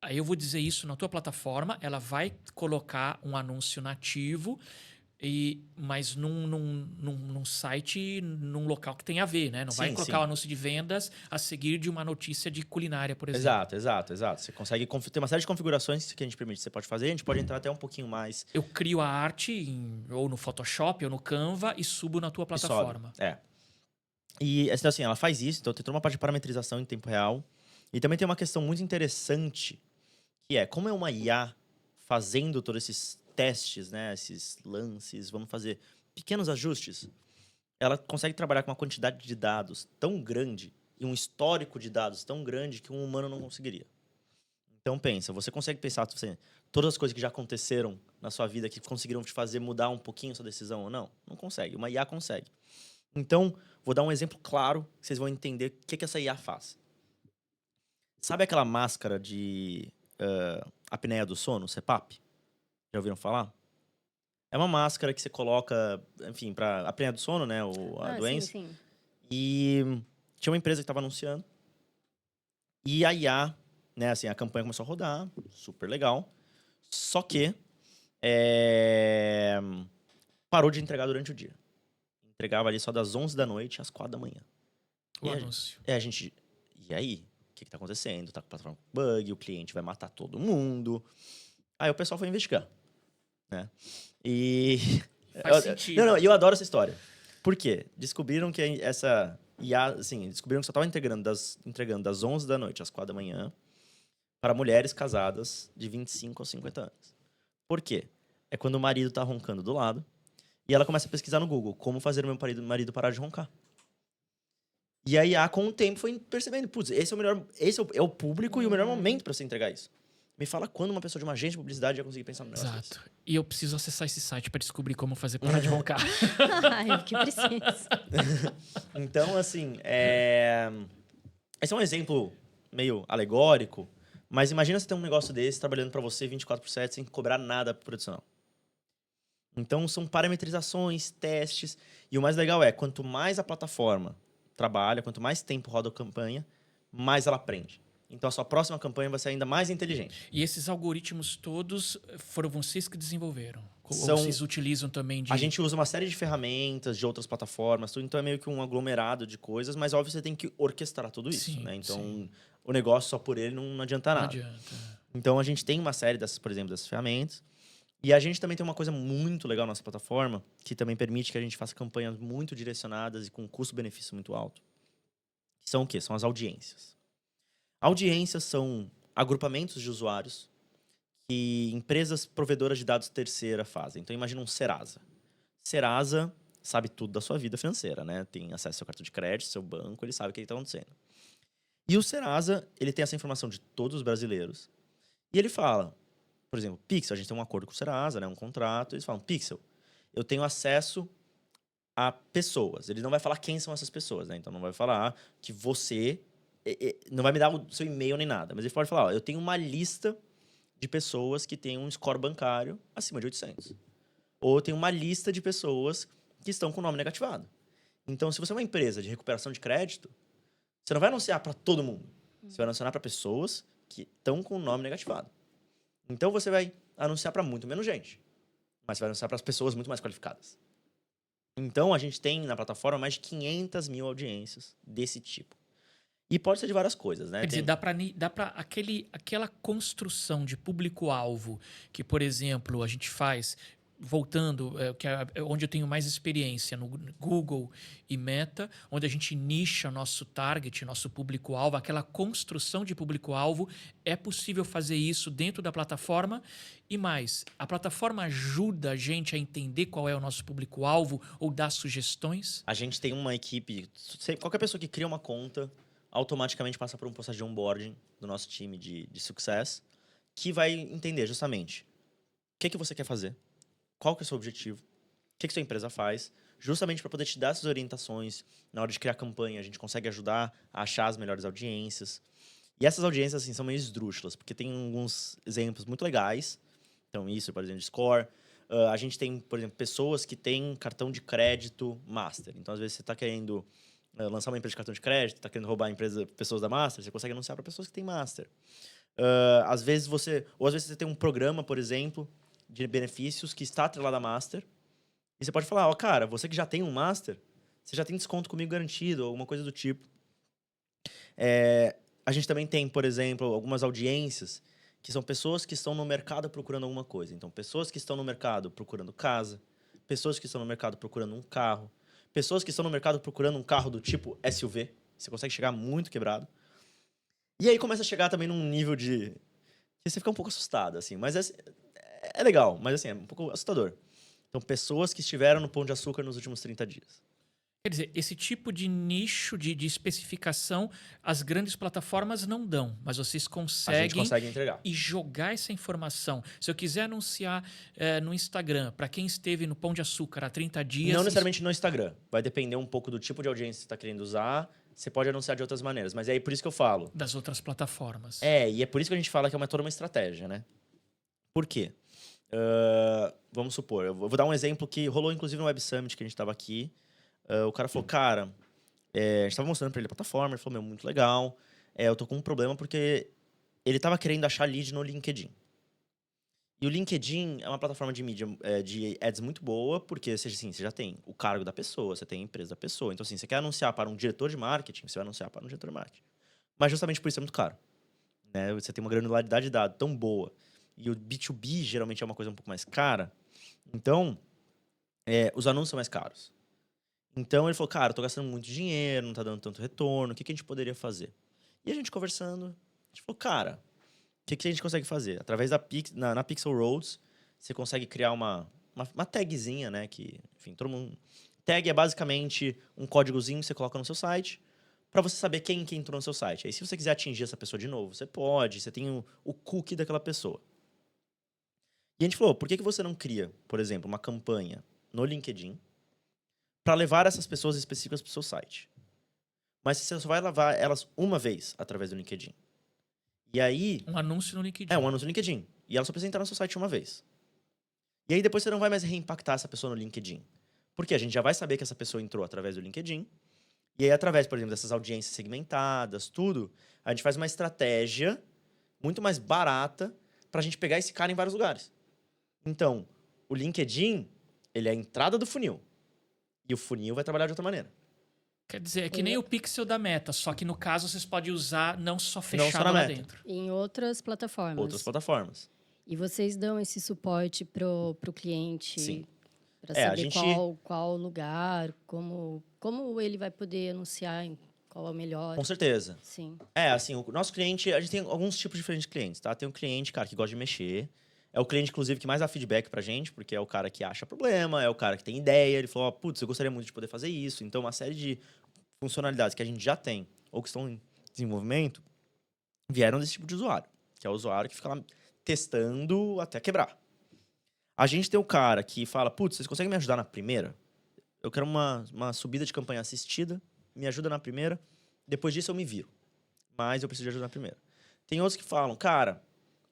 Aí eu vou dizer isso na tua plataforma, ela vai colocar um anúncio nativo, mas num site, num local que tem a ver, né? Não vai colocar o anúncio de vendas a seguir de uma notícia de culinária, por exemplo. Exato. Você consegue ter uma série de configurações que a gente permite. Você pode fazer, a gente pode entrar até um pouquinho mais. Eu crio a arte ou no Photoshop ou no Canva e subo na tua plataforma. E assim, ela faz isso, então tem toda uma parte de parametrização em tempo real. E também tem uma questão muito interessante, que é como é uma IA fazendo todos esses testes, né, esses lances, vamos fazer pequenos ajustes, ela consegue trabalhar com uma quantidade de dados tão grande e um histórico de dados tão grande que um humano não conseguiria. Então pensa, você consegue pensar todas as coisas que já aconteceram na sua vida que conseguiram te fazer mudar um pouquinho a sua decisão ou não? Não consegue, uma IA consegue. Então, vou dar um exemplo claro, que vocês vão entender o que essa IA faz. Sabe aquela máscara de apneia do sono, CPAP? Já ouviram falar? É uma máscara que você coloca, enfim, para apneia do sono, né? A doença. Sim. E tinha uma empresa que estava anunciando. E a IA, né? Assim, a campanha começou a rodar, super legal. Só que parou de entregar durante o dia. Entregava ali só das 11 da noite às 4 da manhã. O anúncio. E aí? O que está acontecendo? Tá com a plataforma com bug, o cliente vai matar todo mundo. Aí o pessoal foi investigar. Né? E Faz sentido. eu adoro essa história. Por quê? Descobriram que essa E assim, descobriram que só estava entregando das 11 da noite às 4 da manhã para mulheres casadas de 25 aos 50 anos. Por quê? É quando o marido tá roncando do lado e ela começa a pesquisar no Google como fazer o meu marido parar de roncar. E aí, com o tempo, foi percebendo, putz, esse é o público e o melhor momento para você entregar isso. Me fala quando uma pessoa de uma agência de publicidade ia conseguir pensar no negócio desse. Exato. E eu preciso acessar esse site para descobrir como fazer parar de roncar. Ai, que preciso. Então, assim, esse é um exemplo meio alegórico, mas imagina você ter um negócio desse trabalhando para você 24/7 sem cobrar nada pro profissional. Então, são parametrizações, testes, e o mais legal é, quanto mais a plataforma trabalha, quanto mais tempo roda a campanha, mais ela aprende. Então, a sua próxima campanha vai ser ainda mais inteligente. E esses algoritmos todos foram vocês que desenvolveram? Ou São- vocês utilizam também de... A gente usa uma série de ferramentas de outras plataformas, tudo, então é meio que um aglomerado de coisas, mas óbvio você tem que orquestrar tudo isso, Sim, né? Então, sim. o negócio só por ele não adianta Não nada. adianta. Então, a gente tem uma série dessas, por exemplo, dessas ferramentas. E a gente também tem uma coisa muito legal na nossa plataforma, que também permite que a gente faça campanhas muito direcionadas e com custo-benefício muito alto. Que são o quê? São as audiências. Audiências são agrupamentos de usuários que empresas provedoras de dados terceira fazem. Então, imagina um Serasa. Serasa sabe tudo da sua vida financeira, né? Tem acesso ao seu cartão de crédito, seu banco, ele sabe o que está acontecendo. E o Serasa, ele tem essa informação de todos os brasileiros. E ele fala, por exemplo, Pixel, a gente tem um acordo com o Serasa, né? Um contrato. Eles falam, Pixel, eu tenho acesso a pessoas. Ele não vai falar quem são essas pessoas, né? Então, não vai falar que você... Não vai me dar o seu e-mail nem nada. Mas ele pode falar, ó, eu tenho uma lista de pessoas que têm um score bancário acima de 800. Ou eu tenho uma lista de pessoas que estão com o nome negativado. Então, se você é uma empresa de recuperação de crédito, você não vai anunciar para todo mundo. Você vai anunciar para pessoas que estão com o nome negativado. Então, você vai anunciar para muito menos gente. Mas você vai anunciar para as pessoas muito mais qualificadas. Então, a gente tem na plataforma mais de 500 mil audiências desse tipo. E pode ser de várias coisas, né? Quer dizer, dá pra aquela construção de público-alvo que, por exemplo, a gente faz, voltando, onde eu tenho mais experiência, no Google e Meta, onde a gente nicha nosso target, nosso público-alvo, aquela construção de público-alvo, é possível fazer isso dentro da plataforma. E mais, a plataforma ajuda a gente a entender qual é o nosso público-alvo ou dá sugestões? A gente tem uma equipe... Qualquer pessoa que cria uma conta automaticamente passa por um processo de onboarding do nosso time de success, que vai entender justamente o que você quer fazer, qual que é o seu objetivo, o que sua empresa faz, justamente para poder te dar essas orientações. Na hora de criar campanha, a gente consegue ajudar a achar as melhores audiências. E essas audiências, assim, são meio esdrúxulas, porque tem alguns exemplos muito legais. Então, isso, por exemplo, de score. A gente tem, por exemplo, pessoas que têm cartão de crédito master. Então, às vezes, você está querendo lançar uma empresa de cartão de crédito, está querendo roubar pessoas da master, você consegue anunciar para pessoas que têm master. Às vezes você tem um programa, por exemplo, de benefícios que está atrelado à master, e você pode falar, ó, cara, você que já tem um master, você já tem desconto comigo garantido, alguma coisa do tipo. A gente também tem, por exemplo, algumas audiências que são pessoas que estão no mercado procurando alguma coisa. Então, pessoas que estão no mercado procurando casa, pessoas que estão no mercado procurando um carro, pessoas que estão no mercado procurando um carro do tipo SUV. Você consegue chegar muito quebrado. E aí começa a chegar também num nível de... que você fica um pouco assustado, assim. Mas é legal, mas assim, é um pouco assustador. Então, pessoas que estiveram no Pão de Açúcar nos últimos 30 dias. Quer dizer, esse tipo de nicho, de especificação, as grandes plataformas não dão, mas vocês A gente conseguem consegue entregar. e jogar essa informação. Se eu quiser anunciar no Instagram, para quem esteve no Pão de Açúcar há 30 dias... Não necessariamente no Instagram. Vai depender um pouco do tipo de audiência que você está querendo usar. Você pode anunciar de outras maneiras. Mas é aí por isso que eu falo. Das outras plataformas. E é por isso que a gente fala que é toda uma estratégia, né? Por quê? Vamos supor, eu vou dar um exemplo que rolou inclusive no Web Summit que a gente estava aqui. O cara falou, cara, a gente estava mostrando para ele a plataforma, ele falou, meu, muito legal. Eu tô com um problema porque ele estava querendo achar lead no LinkedIn. E o LinkedIn é uma plataforma de mídia, de ads muito boa, porque assim, você já tem o cargo da pessoa, você tem a empresa da pessoa. Então, assim, você quer anunciar para um diretor de marketing, você vai anunciar para um diretor de marketing. Mas justamente por isso é muito caro. Né? Você tem uma granularidade de dados tão boa. E o B2B geralmente é uma coisa um pouco mais cara. Então, os anúncios são mais caros. Então ele falou, cara, eu tô gastando muito dinheiro, não tá dando tanto retorno, o que a gente poderia fazer? E a gente conversando, a gente falou, cara, o que a gente consegue fazer? Através na Pixel Roads, você consegue criar uma tagzinha, né? Que, enfim, todo mundo. Tag é basicamente um códigozinho que você coloca no seu site para você saber quem que entrou no seu site. Aí, se você quiser atingir essa pessoa de novo, você pode, você tem o cookie daquela pessoa. E a gente falou, por que você não cria, por exemplo, uma campanha no LinkedIn para levar essas pessoas específicas para o seu site? Mas você só vai levar elas uma vez através do LinkedIn. E aí. Um anúncio no LinkedIn. É, um anúncio no LinkedIn. E ela só precisa entrar no seu site uma vez. E aí depois você não vai mais reimpactar essa pessoa no LinkedIn. Porque a gente já vai saber que essa pessoa entrou através do LinkedIn. E aí, através, por exemplo, dessas audiências segmentadas, tudo, a gente faz uma estratégia muito mais barata pra gente pegar esse cara em vários lugares. Então, o LinkedIn, ele é a entrada do funil. E o funil vai trabalhar de outra maneira. Quer dizer, é que nem o pixel da Meta, só que no caso vocês podem usar não só Não só fechado na lá Meta. dentro. Em outras plataformas. Outras plataformas. E vocês dão esse suporte pro cliente Sim. para É, a saber gente- qual lugar, como ele vai poder anunciar, em qual é o melhor. Com certeza. Sim. É, assim, o nosso cliente, a gente tem alguns tipos diferentes de clientes, tá? Tem um cliente, cara, que gosta de mexer. É o cliente, inclusive, que mais dá feedback pra gente, porque é o cara que acha problema, é o cara que tem ideia. Ele falou, ó, putz, eu gostaria muito de poder fazer isso. Então, uma série de funcionalidades que a gente já tem ou que estão em desenvolvimento vieram desse tipo de usuário, que é o usuário que fica lá testando até quebrar. A gente tem o cara que fala, putz, vocês conseguem me ajudar na primeira? Eu quero uma subida de campanha assistida, me ajuda na primeira, depois disso eu me viro. Mas eu preciso de ajuda na primeira. Tem outros que falam, cara,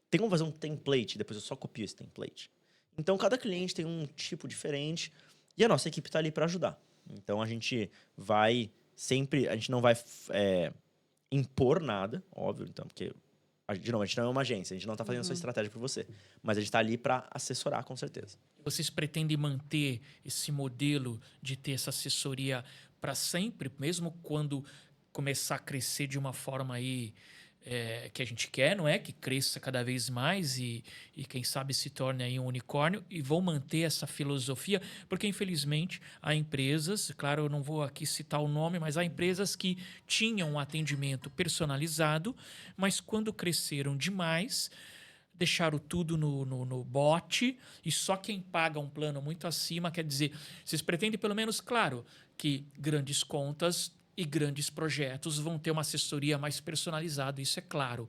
tem como fazer um template, depois eu só copio esse template. Então, cada cliente tem um tipo diferente e a nossa equipe está ali para ajudar. Então, a gente vai sempre, a gente não vai impor nada, óbvio, então, porque, de novo, a gente não é uma agência, a gente não está fazendo essa estratégia por você, mas a gente está ali para assessorar, com certeza. Vocês pretendem manter esse modelo de ter essa assessoria para sempre, mesmo quando começar a crescer de uma forma aí que a gente quer, não é? Que cresça cada vez mais e quem sabe se torne aí um unicórnio e vão manter essa filosofia, porque infelizmente há empresas, claro, eu não vou aqui citar o nome, mas há empresas que tinham um atendimento personalizado, mas quando cresceram demais deixaram tudo no bot e só quem paga um plano muito acima, quer dizer, vocês pretendem pelo menos, claro, que grandes contas e grandes projetos vão ter uma assessoria mais personalizada, isso é claro.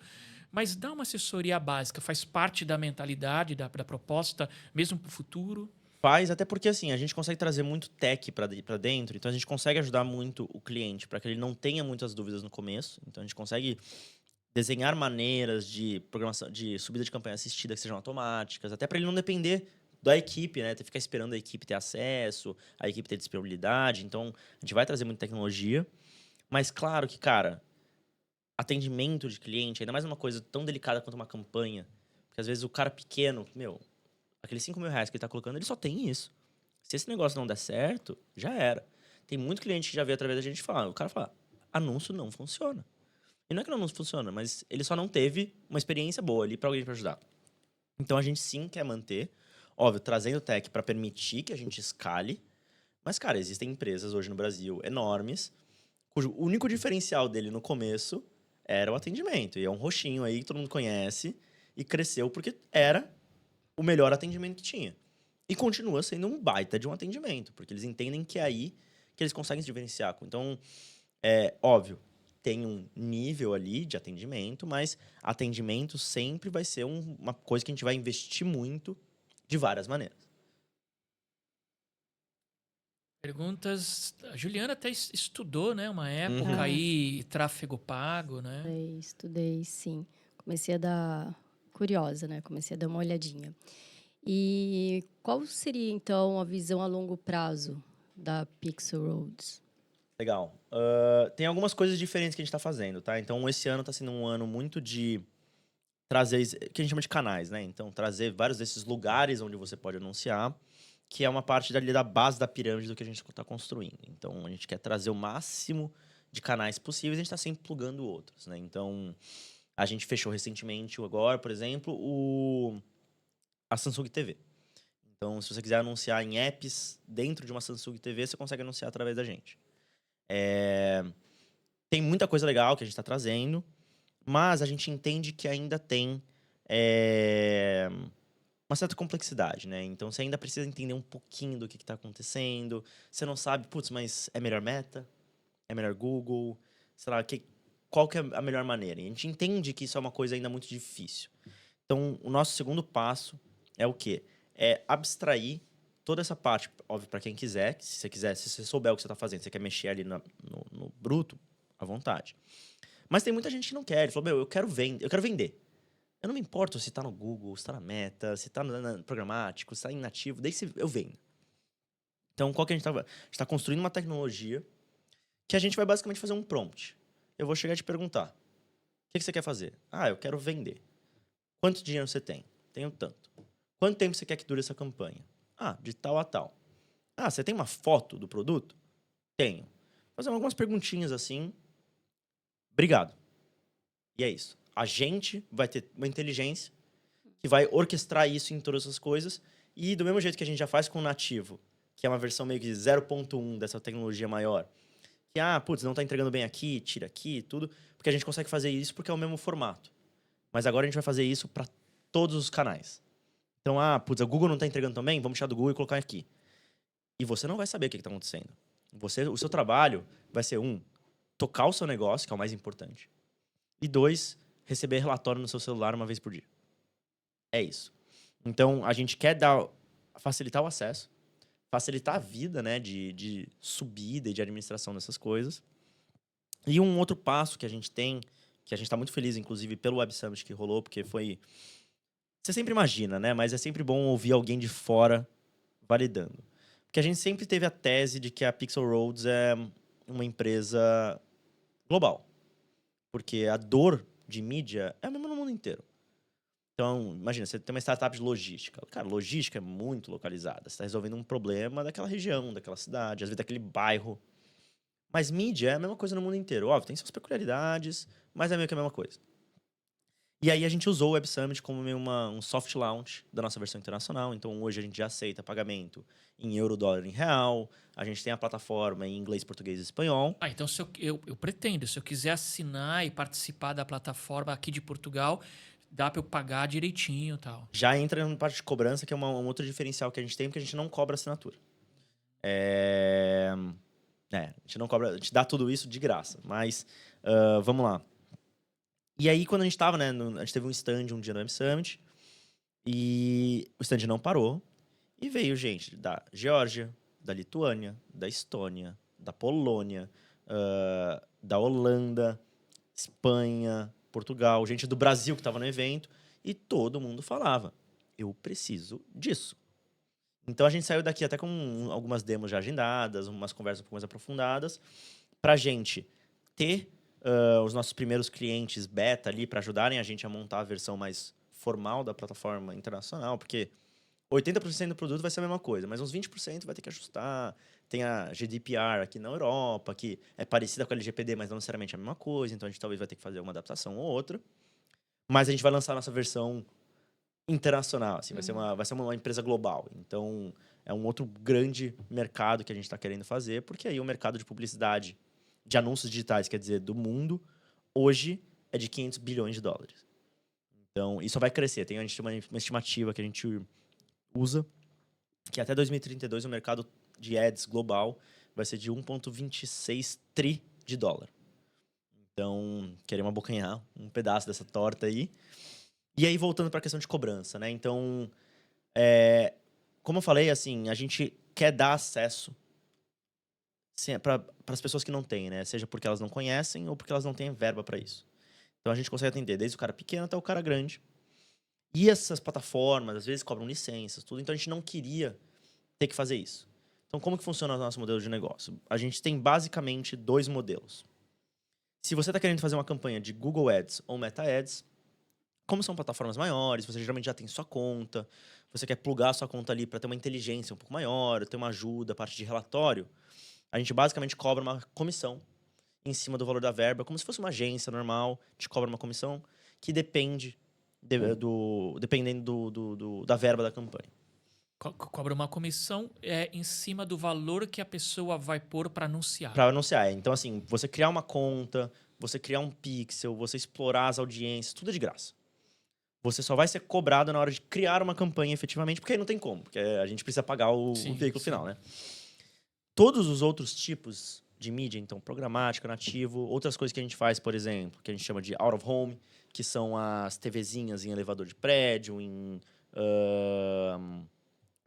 Mas dar uma assessoria básica faz parte da mentalidade, da proposta, mesmo para o futuro? Faz, até porque assim, a gente consegue trazer muito tech para dentro, então a gente consegue ajudar muito o cliente para que ele não tenha muitas dúvidas no começo. Então a gente consegue desenhar maneiras de programação, de subida de campanha assistida que sejam automáticas, até para ele não depender da equipe, né? Ter que ficar esperando a equipe ter acesso, a equipe ter disponibilidade. Então, a gente vai trazer muita tecnologia, mas claro que, cara, atendimento de cliente, ainda mais uma coisa tão delicada quanto uma campanha, porque às vezes o cara pequeno, meu, aqueles 5 mil reais que ele tá colocando, ele só tem isso. Se esse negócio não der certo, já era. Tem muito cliente que já veio através da gente falar, o cara fala, anúncio não funciona. E não é que o anúncio funciona, mas ele só não teve uma experiência boa ali para alguém para ajudar. Então a gente sim quer manter, óbvio, trazendo tech para permitir que a gente escale. Mas, cara, existem empresas hoje no Brasil enormes, cujo único diferencial dele no começo era o atendimento. E é um roxinho aí que todo mundo conhece e cresceu porque era o melhor atendimento que tinha. E continua sendo um baita de um atendimento, porque eles entendem que é aí que eles conseguem se diferenciar. Então, é óbvio, tem um nível ali de atendimento, mas atendimento sempre vai ser uma coisa que a gente vai investir muito de várias maneiras. Perguntas. A Juliana até estudou, né? Uma época Uhum. aí, tráfego pago, né? Estudei, sim. Comecei a dar... Curiosa, né? Comecei a dar uma olhadinha. E qual seria, então, a visão a longo prazo da Pixel Roads? Legal. Tem algumas coisas diferentes que a gente está fazendo, tá? Então, esse ano está sendo um ano muito de trazer, que a gente chama de canais, né? Então, trazer vários desses lugares onde você pode anunciar, que é uma parte dali da base da pirâmide do que a gente está construindo. Então, a gente quer trazer o máximo de canais possíveis, a gente está sempre plugando outros, né? Então, a gente fechou recentemente agora, por exemplo, a Samsung TV. Então, se você quiser anunciar em apps dentro de uma Samsung TV, você consegue anunciar através da gente. Tem muita coisa legal que a gente está trazendo, mas a gente entende que ainda tem uma certa complexidade, né? Então, você ainda precisa entender um pouquinho do que está acontecendo. Você não sabe, putz, mas é melhor Meta? É melhor Google? Sei lá, qual que é a melhor maneira? E a gente entende que isso é uma coisa ainda muito difícil. Então, o nosso segundo passo é o quê? É abstrair toda essa parte, óbvio, para quem quiser, se você quiser, se você souber o que você está fazendo, você quer mexer ali no bruto, à vontade. Mas tem muita gente que não quer. Ele falou, eu quero vender. Eu não me importo se está no Google, se está na Meta, se está no programático, se está em nativo, daí eu vendo. Então, qual que a gente está? A gente está construindo uma tecnologia que a gente vai basicamente fazer um prompt. Eu vou chegar e te perguntar, o que você quer fazer? Eu quero vender. Quanto dinheiro você tem? Tenho tanto. Quanto tempo você quer que dure essa campanha? De tal a tal. Você tem uma foto do produto? Tenho. Fazer algumas perguntinhas assim. Obrigado. E é isso. A gente vai ter uma inteligência que vai orquestrar isso em todas as coisas. E do mesmo jeito que a gente já faz com o nativo, que é uma versão meio que 0.1 dessa tecnologia maior, que, não tá entregando bem aqui, tira aqui, tudo, porque a gente consegue fazer isso porque é o mesmo formato. Mas agora a gente vai fazer isso para todos os canais. Então, o Google não tá entregando também? Vamos tirar do Google e colocar aqui. E você não vai saber o que tá acontecendo. O seu trabalho vai ser, tocar o seu negócio, que é o mais importante. E 2, receber relatório no seu celular uma vez por dia. É isso. Então, a gente quer facilitar o acesso, facilitar a vida, né, de subida e de administração dessas coisas. E um outro passo que a gente tem, que a gente está muito feliz, inclusive, pelo Web Summit que rolou, porque foi... Você sempre imagina, né? Mas é sempre bom ouvir alguém de fora validando. Porque a gente sempre teve a tese de que a Pixel Roads é uma empresa global. Porque a dor de mídia é a mesma no mundo inteiro. Então, imagina, você tem uma startup de logística. Cara, logística é muito localizada. Você está resolvendo um problema daquela região, daquela cidade, às vezes daquele bairro. Mas mídia é a mesma coisa no mundo inteiro. Óbvio, tem suas peculiaridades, mas é meio que a mesma coisa. E aí a gente usou o Web Summit como meio um soft launch da nossa versão internacional. Então, hoje a gente já aceita pagamento em euro, dólar, em real. A gente tem a plataforma em inglês, português e espanhol. Então se eu pretendo, se eu quiser assinar e participar da plataforma aqui de Portugal, dá para eu pagar direitinho e tal. Já entra na parte de cobrança, que é um outro diferencial que a gente tem, porque a gente não cobra assinatura. A gente não cobra, a gente dá tudo isso de graça. Mas, vamos lá. E aí, quando a gente tava, né, a gente teve um stand um dia no Web Summit, e o stand não parou, e veio gente da Geórgia, da Lituânia, da Estônia, da Polônia, da Holanda, Espanha, Portugal, gente do Brasil que estava no evento, e todo mundo falava, eu preciso disso. Então a gente saiu daqui até com algumas demos já agendadas, umas conversas um pouco mais aprofundadas, pra gente ter os nossos primeiros clientes beta ali para ajudarem a gente a montar a versão mais formal da plataforma internacional, porque 80% do produto vai ser a mesma coisa, mas uns 20% vai ter que ajustar. Tem a GDPR aqui na Europa, que é parecida com a LGPD, mas não necessariamente é a mesma coisa, então a gente talvez vai ter que fazer uma adaptação ou outra. Mas a gente vai lançar a nossa versão internacional, assim, vai ser uma empresa global. Então, é um outro grande mercado que a gente está querendo fazer, porque aí o mercado de publicidade, de anúncios digitais, quer dizer, do mundo, hoje é de 500 bilhões de dólares. Então, isso vai crescer. A gente tem uma estimativa que a gente usa, que até 2032 o mercado de ads global vai ser de 1,26 tri de dólar. Então, queremos abocanhar um pedaço dessa torta aí. E aí, voltando para a questão de cobrança, né? Então, como eu falei, assim, a gente quer dar acesso para as pessoas que não têm, né? Seja porque elas não conhecem ou porque elas não têm verba para isso. Então, a gente consegue atender desde o cara pequeno até o cara grande. E essas plataformas, às vezes, cobram licenças, tudo. Então, a gente não queria ter que fazer isso. Então, como que funciona o nosso modelo de negócio? A gente tem, basicamente, 2 modelos. Se você está querendo fazer uma campanha de Google Ads ou Meta Ads, como são plataformas maiores, você geralmente já tem sua conta, você quer plugar a sua conta ali para ter uma inteligência um pouco maior, ter uma ajuda, parte de relatório, a gente basicamente cobra uma comissão em cima do valor da verba, como se fosse uma agência normal, a gente cobra uma comissão que depende dependendo da verba da campanha. Cobra uma comissão em cima do valor que a pessoa vai pôr para anunciar. Para anunciar. Então, assim, você criar uma conta, você criar um pixel, você explorar as audiências, tudo é de graça. Você só vai ser cobrado na hora de criar uma campanha efetivamente, porque aí não tem como, porque a gente precisa pagar o veículo final, né? Todos os outros tipos de mídia, então programática, nativo, outras coisas que a gente faz, por exemplo, que a gente chama de out of home, que são as TVzinhas em elevador de prédio, em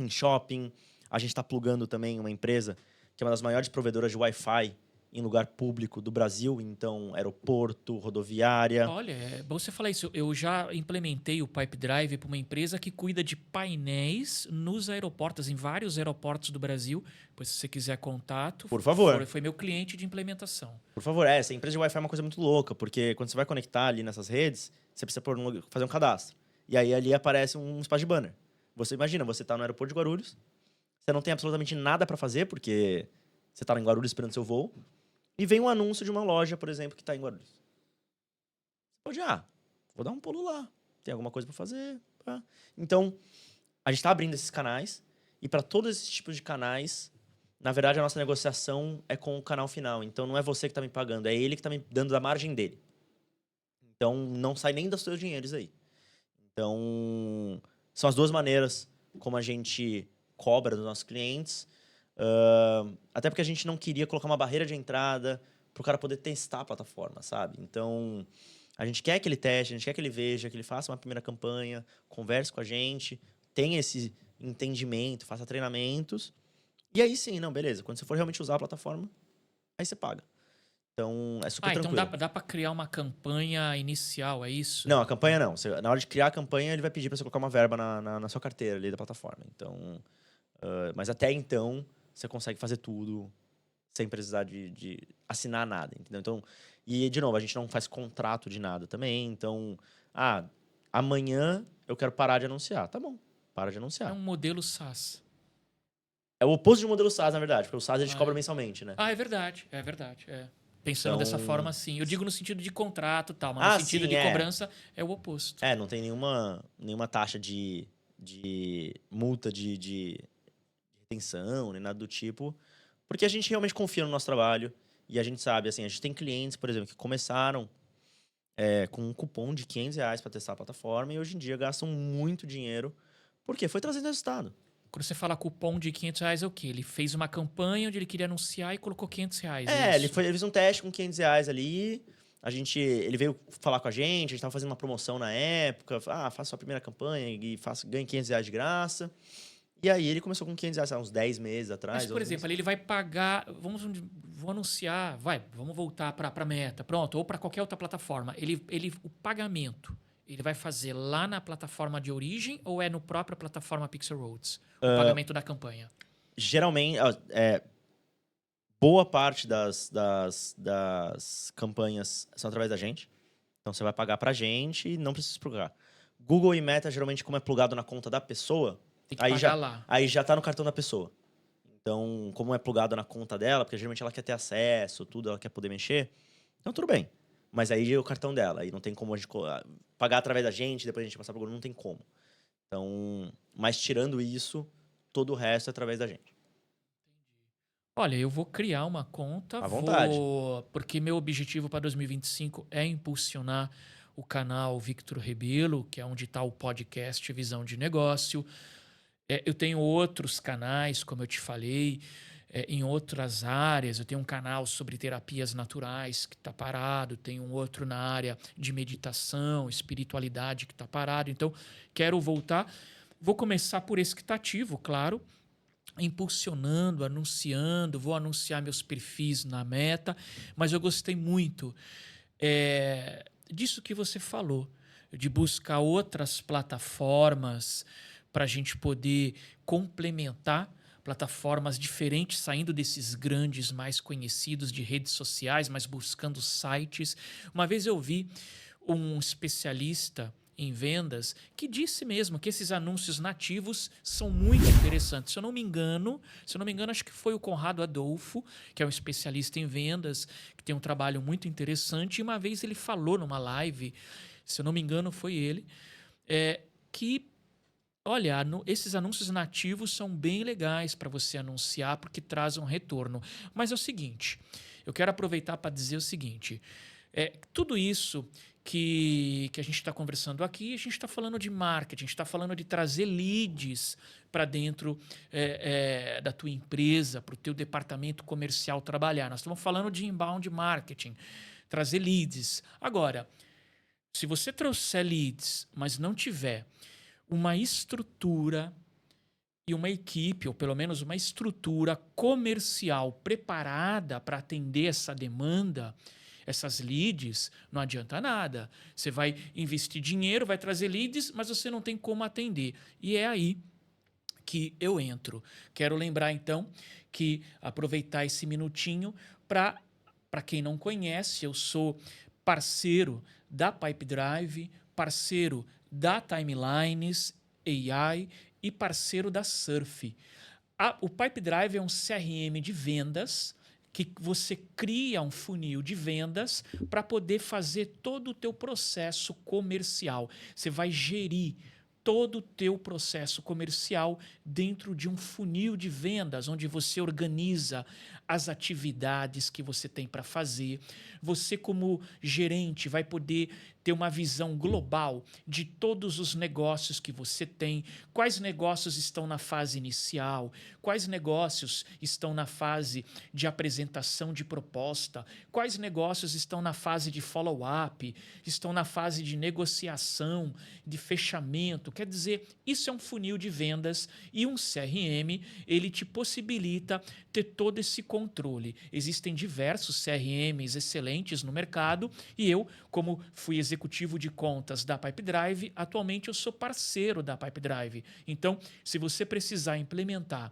shopping. A gente está plugando também uma empresa que é uma das maiores provedoras de Wi-Fi em lugar público do Brasil, então aeroporto, rodoviária. Olha, é bom você falar isso. Eu já implementei o Pipe Drive para uma empresa que cuida de painéis nos aeroportos, em vários aeroportos do Brasil. Pois se você quiser contato, Por favor. Foi meu cliente de implementação. Por favor, essa empresa de Wi-Fi é uma coisa muito louca, porque quando você vai conectar ali nessas redes, você precisa fazer um cadastro. E aí ali aparece um espaço de banner. Você imagina, você está no aeroporto de Guarulhos, você não tem absolutamente nada para fazer, porque você está em Guarulhos esperando seu voo, e vem um anúncio de uma loja, por exemplo, que está em Guarulhos. Você pode, vou dar um pulo lá, tem alguma coisa para fazer. Tá? Então, a gente está abrindo esses canais, e para todos esses tipos de canais, na verdade, a nossa negociação é com o canal final. Então, não é você que está me pagando, é ele que está me dando da margem dele. Então, não sai nem dos seus dinheiros aí. Então, são as duas maneiras como a gente cobra dos nossos clientes. Até porque a gente não queria colocar uma barreira de entrada para o cara poder testar a plataforma, sabe? Então, a gente quer que ele teste, a gente quer que ele veja, que ele faça uma primeira campanha, converse com a gente, tenha esse entendimento, faça treinamentos. E aí sim, não, beleza. Quando você for realmente usar a plataforma, aí você paga. Então, é super tranquilo. Então dá para criar uma campanha inicial, é isso? Não, a campanha não. Na hora de criar a campanha, ele vai pedir para você colocar uma verba na sua carteira ali da plataforma. Então, mas até então, você consegue fazer tudo sem precisar de assinar nada, entendeu? Então, e, de novo, a gente não faz contrato de nada também. Então, amanhã eu quero parar de anunciar. Tá bom, para de anunciar. É um modelo SaaS. É o oposto de um modelo SaaS, na verdade, porque o SaaS a gente cobra mensalmente, né? É verdade. Pensando dessa forma, sim. Eu digo no sentido de contrato e tal, mas no sentido sim, de cobrança é o oposto. Não tem nenhuma taxa de multa de retenção, nem nada do tipo, porque a gente realmente confia no nosso trabalho e a gente sabe, assim, a gente tem clientes, por exemplo, que começaram com um cupom de R$500 para testar a plataforma e hoje em dia gastam muito dinheiro porque foi trazendo resultado. Quando você fala cupom de R$500 é o quê? Ele fez uma campanha onde ele queria anunciar e colocou R$500. Ele fez um teste com R$500 ali. Ele veio falar com a gente estava fazendo uma promoção na época. Faça sua primeira campanha e ganhe R$500 de graça. E aí ele começou com R$500 há uns 10 meses atrás. Mas, por exemplo, ali ele vai pagar. Vou anunciar, vamos voltar para a Meta, pronto, ou para qualquer outra plataforma. O pagamento. Ele vai fazer lá na plataforma de origem ou é no própria plataforma Pixel Roads? O pagamento da campanha? Geralmente, boa parte das campanhas são através da gente. Então, você vai pagar pra gente e não precisa plugar. Google e Meta, geralmente, como é plugado na conta da pessoa, tem que pagar lá. Aí já tá no cartão da pessoa. Então, como é plugado na conta dela, porque geralmente ela quer ter acesso, tudo, ela quer poder mexer, então tudo bem. Mas aí é o cartão dela, aí não tem como a gente pagar através da gente, depois a gente passar pro Google, não tem como. Então, mas tirando isso, todo o resto é através da gente. Olha, eu vou criar uma conta. À vontade. Porque meu objetivo para 2025 é impulsionar o canal Victor Rebelo, que é onde está o podcast Visão de Negócio. Eu tenho outros canais, como eu te falei, em outras áreas. Eu tenho um canal sobre terapias naturais que está parado. Tenho um outro na área de meditação, espiritualidade que está parado. Então, quero voltar. Vou começar por esse que está ativo, claro. Impulsionando, anunciando, vou anunciar meus perfis na Meta, mas eu gostei muito disso que você falou, de buscar outras plataformas para a gente poder complementar plataformas diferentes, saindo desses grandes mais conhecidos de redes sociais, mas buscando sites. Uma vez eu vi um especialista em vendas, que disse mesmo que esses anúncios nativos são muito interessantes. Se eu não me engano, acho que foi o Conrado Adolfo, que é um especialista em vendas, que tem um trabalho muito interessante, e uma vez ele falou numa live, se eu não me engano foi ele, que Olha, esses anúncios nativos são bem legais para você anunciar porque traz um retorno. Mas é o seguinte, eu quero aproveitar para dizer o seguinte: tudo isso que a gente está conversando aqui, a gente está falando de marketing, a gente está falando de trazer leads para dentro da tua empresa, para o teu departamento comercial trabalhar. Nós estamos falando de inbound marketing, trazer leads. Agora, se você trouxer leads, mas não tiver uma estrutura e uma equipe, ou pelo menos uma estrutura comercial preparada para atender essa demanda, essas leads, não adianta nada. Você vai investir dinheiro, vai trazer leads, mas você não tem como atender. E é aí que eu entro. Quero lembrar, então, que aproveitar esse minutinho para quem não conhece, eu sou parceiro da Pipedrive, parceiro da Timelines AI e parceiro da Surf. O Pipedrive é um CRM de vendas que você cria um funil de vendas para poder fazer todo o teu processo comercial. Você vai gerir todo o teu processo comercial dentro de um funil de vendas, onde você organiza as atividades que você tem para fazer. Você, como gerente, vai poder ter uma visão global de todos os negócios que você tem, quais negócios estão na fase inicial, quais negócios estão na fase de apresentação de proposta, quais negócios estão na fase de follow-up, estão na fase de negociação, de fechamento. Quer dizer, isso é um funil de vendas e um CRM, ele te possibilita ter todo esse controle. Existem diversos CRMs excelentes no mercado e eu, como fui executivo de contas da Pipedrive, atualmente eu sou parceiro da Pipedrive. Então, se você precisar implementar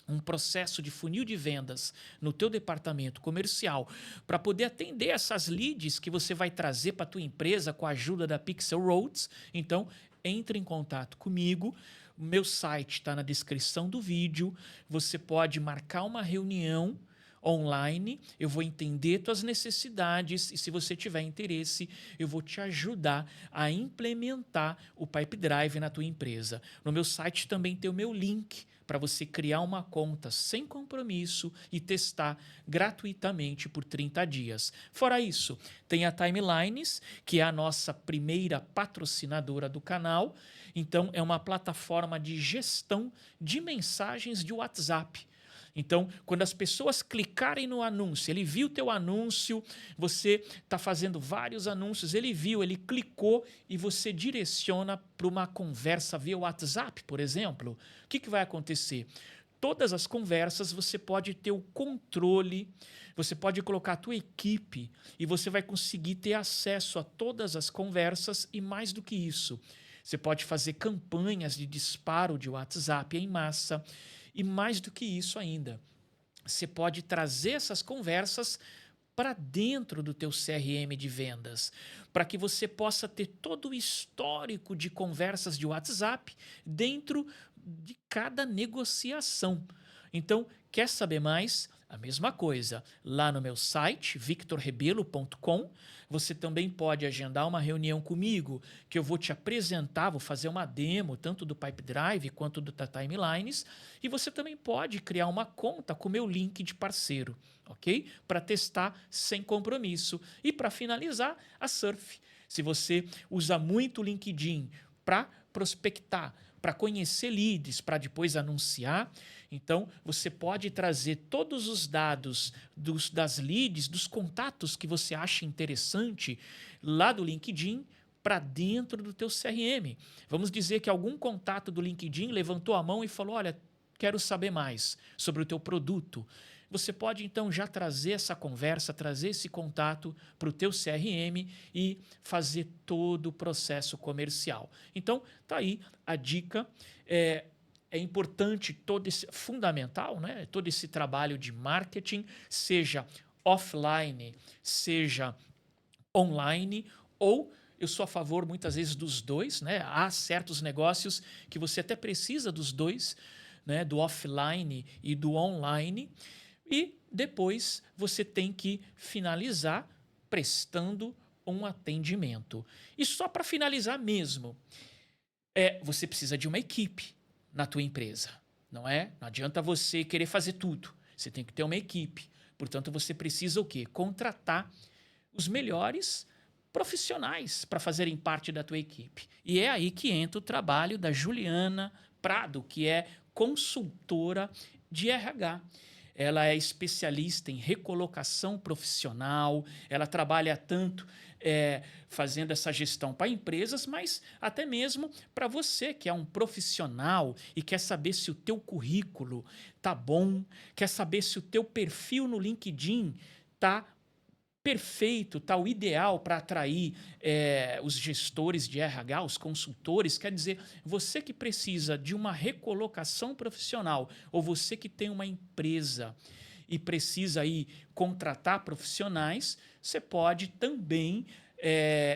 um processo de funil de vendas no teu departamento comercial para poder atender essas leads que você vai trazer para a tua empresa com a ajuda da Pixel Roads, então entre em contato comigo. O meu site está na descrição do vídeo. Você pode marcar uma reunião online, eu vou entender tuas necessidades e se você tiver interesse, eu vou te ajudar a implementar o Pipedrive na tua empresa. No meu site também tem o meu link para você criar uma conta sem compromisso e testar gratuitamente por 30 dias. Fora isso, tem a Timelines, que é a nossa primeira patrocinadora do canal. Então, é uma plataforma de gestão de mensagens de WhatsApp. Então, quando as pessoas clicarem no anúncio, ele viu o teu anúncio, você está fazendo vários anúncios, ele viu, ele clicou e você direciona para uma conversa via WhatsApp, por exemplo. O que vai acontecer? Todas as conversas você pode ter o controle, você pode colocar a tua equipe e você vai conseguir ter acesso a todas as conversas e mais do que isso. Você pode fazer campanhas de disparo de WhatsApp em massa. E mais do que isso ainda, você pode trazer essas conversas para dentro do teu CRM de vendas, para que você possa ter todo o histórico de conversas de WhatsApp dentro de cada negociação. Então, quer saber mais? A mesma coisa, lá no meu site, victorrebelo.com, você também pode agendar uma reunião comigo, que eu vou te apresentar, vou fazer uma demo, tanto do Pipedrive quanto do Timelines, e você também pode criar uma conta com o meu link de parceiro, ok? Para testar sem compromisso. E para finalizar, a Surf. Se você usa muito o LinkedIn para prospectar, para conhecer leads, para depois anunciar, então você pode trazer todos os dados das leads, dos contatos que você acha interessante lá do LinkedIn para dentro do teu CRM. Vamos dizer que algum contato do LinkedIn levantou a mão e falou: olha, quero saber mais sobre o teu produto. Você pode, então, já trazer essa conversa, trazer esse contato para o teu CRM e fazer todo o processo comercial. Então, tá aí a dica. É importante, fundamental, né? Todo esse trabalho de marketing, seja offline, seja online, ou eu sou a favor, muitas vezes, dos dois, né? Há certos negócios que você até precisa dos dois, né? Do offline e do online. E depois você tem que finalizar prestando um atendimento. E só para finalizar mesmo, você precisa de uma equipe na tua empresa, não é? Não adianta você querer fazer tudo. Você tem que ter uma equipe. Portanto, você precisa o quê? Contratar os melhores profissionais para fazerem parte da tua equipe. E é aí que entra o trabalho da Juliana Prado, que é consultora de RH. Ela é especialista em recolocação profissional, ela trabalha tanto fazendo essa gestão para empresas, mas até mesmo para você que é um profissional e quer saber se o teu currículo tá bom, quer saber se o teu perfil no LinkedIn tá perfeito, tá o ideal para atrair os gestores de RH, os consultores. Quer dizer, você que precisa de uma recolocação profissional ou você que tem uma empresa e precisa aí contratar profissionais, você pode também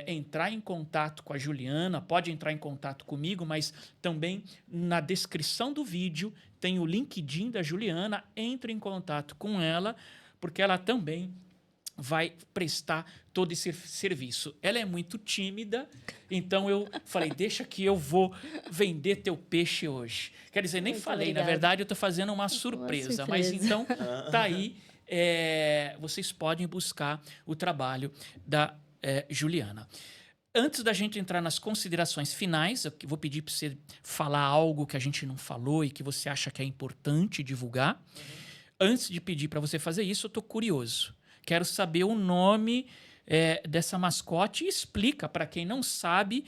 entrar em contato com a Juliana, pode entrar em contato comigo, mas também na descrição do vídeo tem o LinkedIn da Juliana, entre em contato com ela, porque ela também vai prestar todo esse serviço. Ela é muito tímida, então eu falei, deixa que eu vou vender teu peixe hoje. Quer dizer, nem Muito falei, obrigada. na verdade eu estou fazendo uma surpresa. Mas então, tá aí, vocês podem buscar o trabalho da Juliana. Antes da gente entrar nas considerações finais, eu vou pedir para você falar algo que a gente não falou e que você acha que é importante divulgar. Antes de pedir para você fazer isso, eu estou curioso. Quero saber o nome dessa mascote e explica para quem não sabe.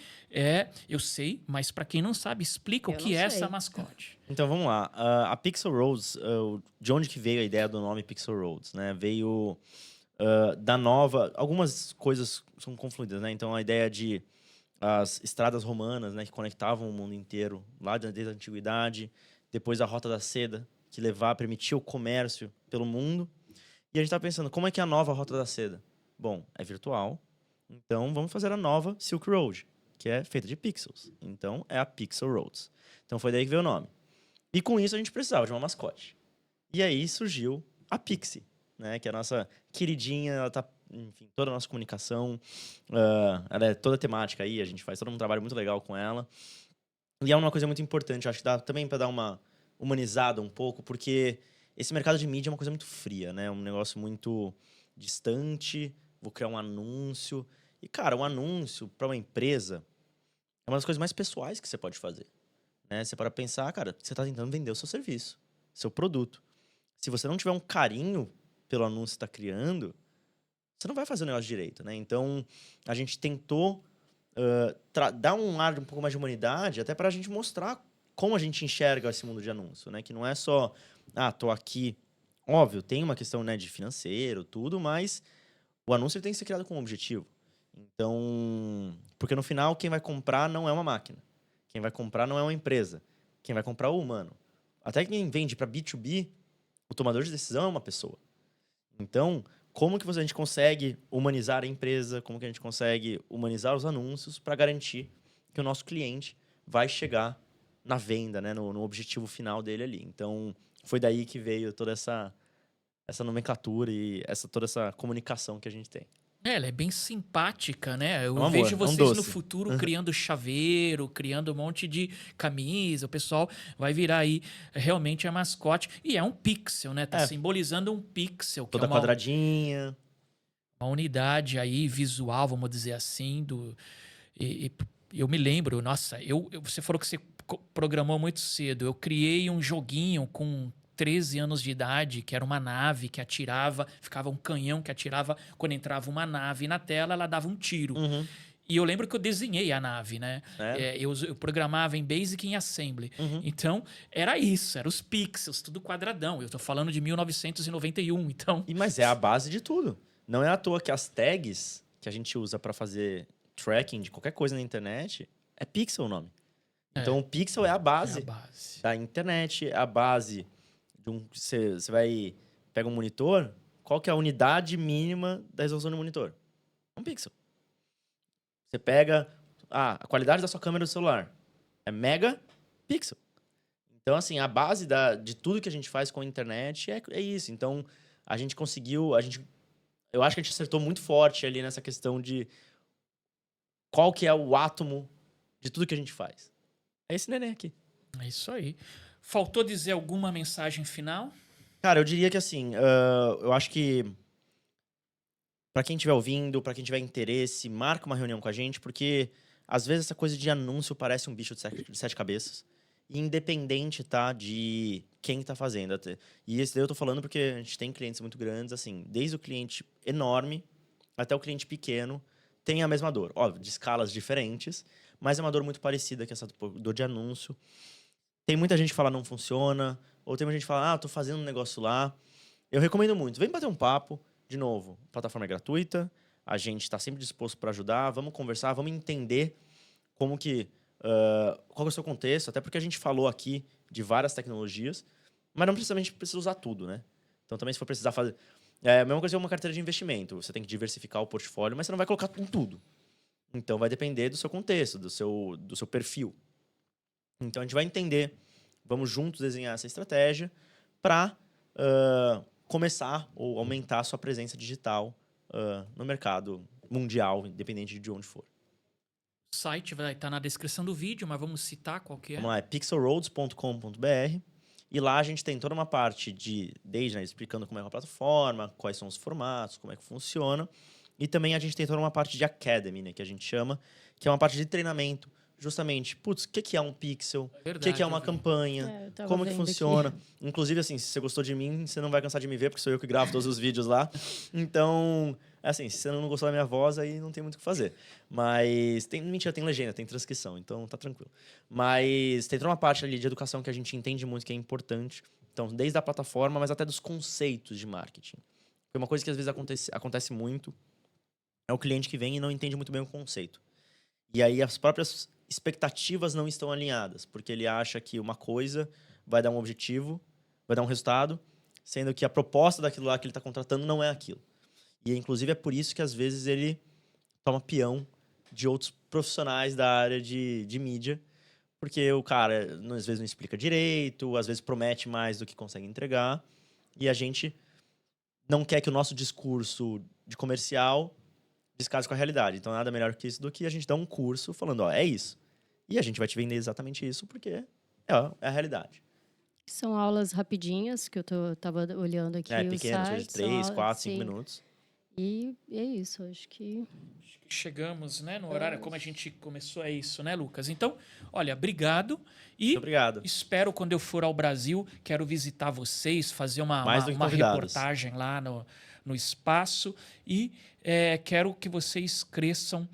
Eu sei, mas para quem não sabe, explica o que é essa mascote. Então vamos lá. A Pixel Roads, de onde que veio a ideia do nome Pixel Roads, né? Veio da nova. Algumas coisas são confluídas, né? Então a ideia de as estradas romanas, né, que conectavam o mundo inteiro lá desde a antiguidade, depois a Rota da Seda, que permitia o comércio pelo mundo. E a gente tá pensando, como é que é a nova Rota da Seda? Bom, é virtual, então vamos fazer a nova Silk Road, que é feita de pixels. Então, é a Pixel Roads. Então, foi daí que veio o nome. E com isso, a gente precisava de uma mascote. E aí surgiu a Pixie, né? Que é a nossa queridinha, ela tá, enfim, toda a nossa comunicação, ela é toda temática aí, a gente faz todo um trabalho muito legal com ela. E é uma coisa muito importante, acho que dá também para dar uma humanizada um pouco, porque esse mercado de mídia é uma coisa muito fria, né? Um negócio muito distante. Vou criar um anúncio. E, cara, um anúncio para uma empresa é uma das coisas mais pessoais que você pode fazer, né? Você para pensar, cara, você está tentando vender o seu serviço, seu produto. Se você não tiver um carinho pelo anúncio que você está criando, você não vai fazer o negócio direito, né? Então, a gente tentou dar um ar um pouco mais de humanidade, até para a gente mostrar como a gente enxerga esse mundo de anúncio, né? Que não é só, tô aqui. Óbvio, tem uma questão, né, de financeiro, tudo, mas o anúncio tem que ser criado com um objetivo. Então, porque no final, quem vai comprar não é uma máquina. Quem vai comprar não é uma empresa. Quem vai comprar é o humano. Até quem vende para B2B, o tomador de decisão é uma pessoa. Então, como que a gente consegue humanizar a empresa? Como que a gente consegue humanizar os anúncios para garantir que o nosso cliente vai chegar na venda, né, no objetivo final dele ali. Então, foi daí que veio toda essa nomenclatura e toda essa comunicação que a gente tem. Ela é bem simpática, né? Eu amor, vejo é um vocês doce. no futuro criando chaveiro, criando um monte de camisa. O pessoal vai virar aí realmente a mascote. E é um pixel, né? Tá simbolizando um pixel. Que Toda é uma, quadradinha. uma unidade aí visual, vamos dizer assim. E eu me lembro, nossa, você falou que você programou muito cedo. Eu criei um joguinho com 13 anos de idade, que era uma nave que atirava, ficava um canhão que atirava, quando entrava uma nave na tela, ela dava um tiro. Uhum. E eu lembro que eu desenhei a nave, né? Eu programava em Basic e em Assembly. Uhum. Então, era isso, eram os pixels, tudo quadradão. Eu tô falando de 1991, então... Mas é a base de tudo. Não é à toa que as tags que a gente usa para fazer tracking de qualquer coisa na internet é pixel o nome. Então, o pixel é a base da internet, é a base de você pega um monitor, qual que é a unidade mínima da resolução do monitor? Um pixel. Você pega a qualidade da sua câmera do celular, é megapixel. Então, assim, a base de tudo que a gente faz com a internet é isso. Então, a gente conseguiu... Eu acho que a gente acertou muito forte ali nessa questão de qual que é o átomo de tudo que a gente faz. É esse neném aqui. É isso aí. Faltou dizer alguma mensagem final? Cara, eu diria que assim, eu acho que pra quem estiver ouvindo, pra quem tiver interesse, marca uma reunião com a gente, porque às vezes essa coisa de anúncio parece um bicho de sete cabeças. Independente, tá, de quem tá fazendo. E esse daí eu tô falando porque a gente tem clientes muito grandes, assim, desde o cliente enorme até o cliente pequeno, tem a mesma dor. Óbvio, de escalas diferentes, mas é uma dor muito parecida que essa dor de anúncio. Tem muita gente que fala não funciona, ou tem muita gente que fala, tô fazendo um negócio lá. Eu recomendo muito, vem bater um papo. De novo, a plataforma é gratuita, a gente está sempre disposto para ajudar, vamos conversar, vamos entender como que qual é o seu contexto, até porque a gente falou aqui de várias tecnologias, mas não precisamente precisa usar tudo, né? Então também se for precisar fazer... É a mesma coisa que uma carteira de investimento, você tem que diversificar o portfólio, mas você não vai colocar em tudo. Então vai depender do seu contexto, do seu perfil. Então a gente vai entender, vamos juntos desenhar essa estratégia para começar ou aumentar a sua presença digital no mercado mundial, independente de onde for. O site vai estar na descrição do vídeo, mas vamos citar qual que é. Vamos lá, é pixelroads.com.br e lá a gente tem toda uma parte desde explicando como é a plataforma, quais são os formatos, como é que funciona. E também a gente tem toda uma parte de academy, né, que a gente chama, que é uma parte de treinamento. Justamente, o que é um pixel? O que é uma campanha? Como que funciona? Aqui. Inclusive, assim, se você gostou de mim, você não vai cansar de me ver, porque sou eu que gravo todos os vídeos lá. Então, assim, se você não gostou da minha voz, aí não tem muito o que fazer. Mas, mentira, tem legenda, tem transcrição, então tá tranquilo. Mas tem toda uma parte ali de educação que a gente entende muito que é importante. Então, desde a plataforma, mas até dos conceitos de marketing. Porque uma coisa que às vezes acontece muito é o cliente que vem e não entende muito bem o conceito. E aí as próprias expectativas não estão alinhadas, porque ele acha que uma coisa vai dar um objetivo, vai dar um resultado, sendo que a proposta daquilo lá que ele está contratando não é aquilo. E, inclusive, é por isso que, às vezes, ele toma peão de outros profissionais da área de mídia, porque o cara, às vezes, não explica direito, às vezes promete mais do que consegue entregar, e a gente não quer que o nosso discurso de comercial descase com a realidade. Então, nada melhor que isso do que a gente dar um curso falando, é isso. E a gente vai te vender exatamente isso, porque é a realidade. São aulas rapidinhas, que eu tava olhando aqui. Pequenas, coisa de 3, 4, 5 minutos. E é isso, acho que chegamos, né, no horário, como a gente começou, é isso, né, Lucas? Então, olha, obrigado. E muito obrigado. Espero, quando eu for ao Brasil, quero visitar vocês, fazer uma reportagem lá no espaço. E quero que vocês cresçam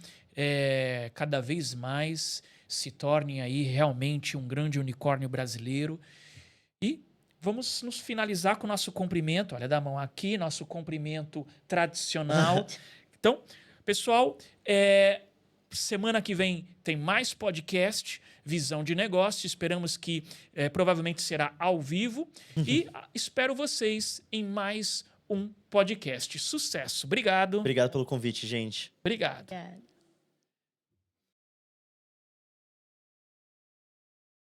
cada vez mais, se tornem aí realmente um grande unicórnio brasileiro. E vamos nos finalizar com o nosso cumprimento. Olha, dá a mão aqui, nosso cumprimento tradicional. Então, pessoal, semana que vem tem mais podcast, Visão de Negócio. Esperamos que provavelmente será ao vivo. E espero vocês em mais um podcast. Sucesso. Obrigado. Obrigado pelo convite, gente. Obrigado. Obrigada.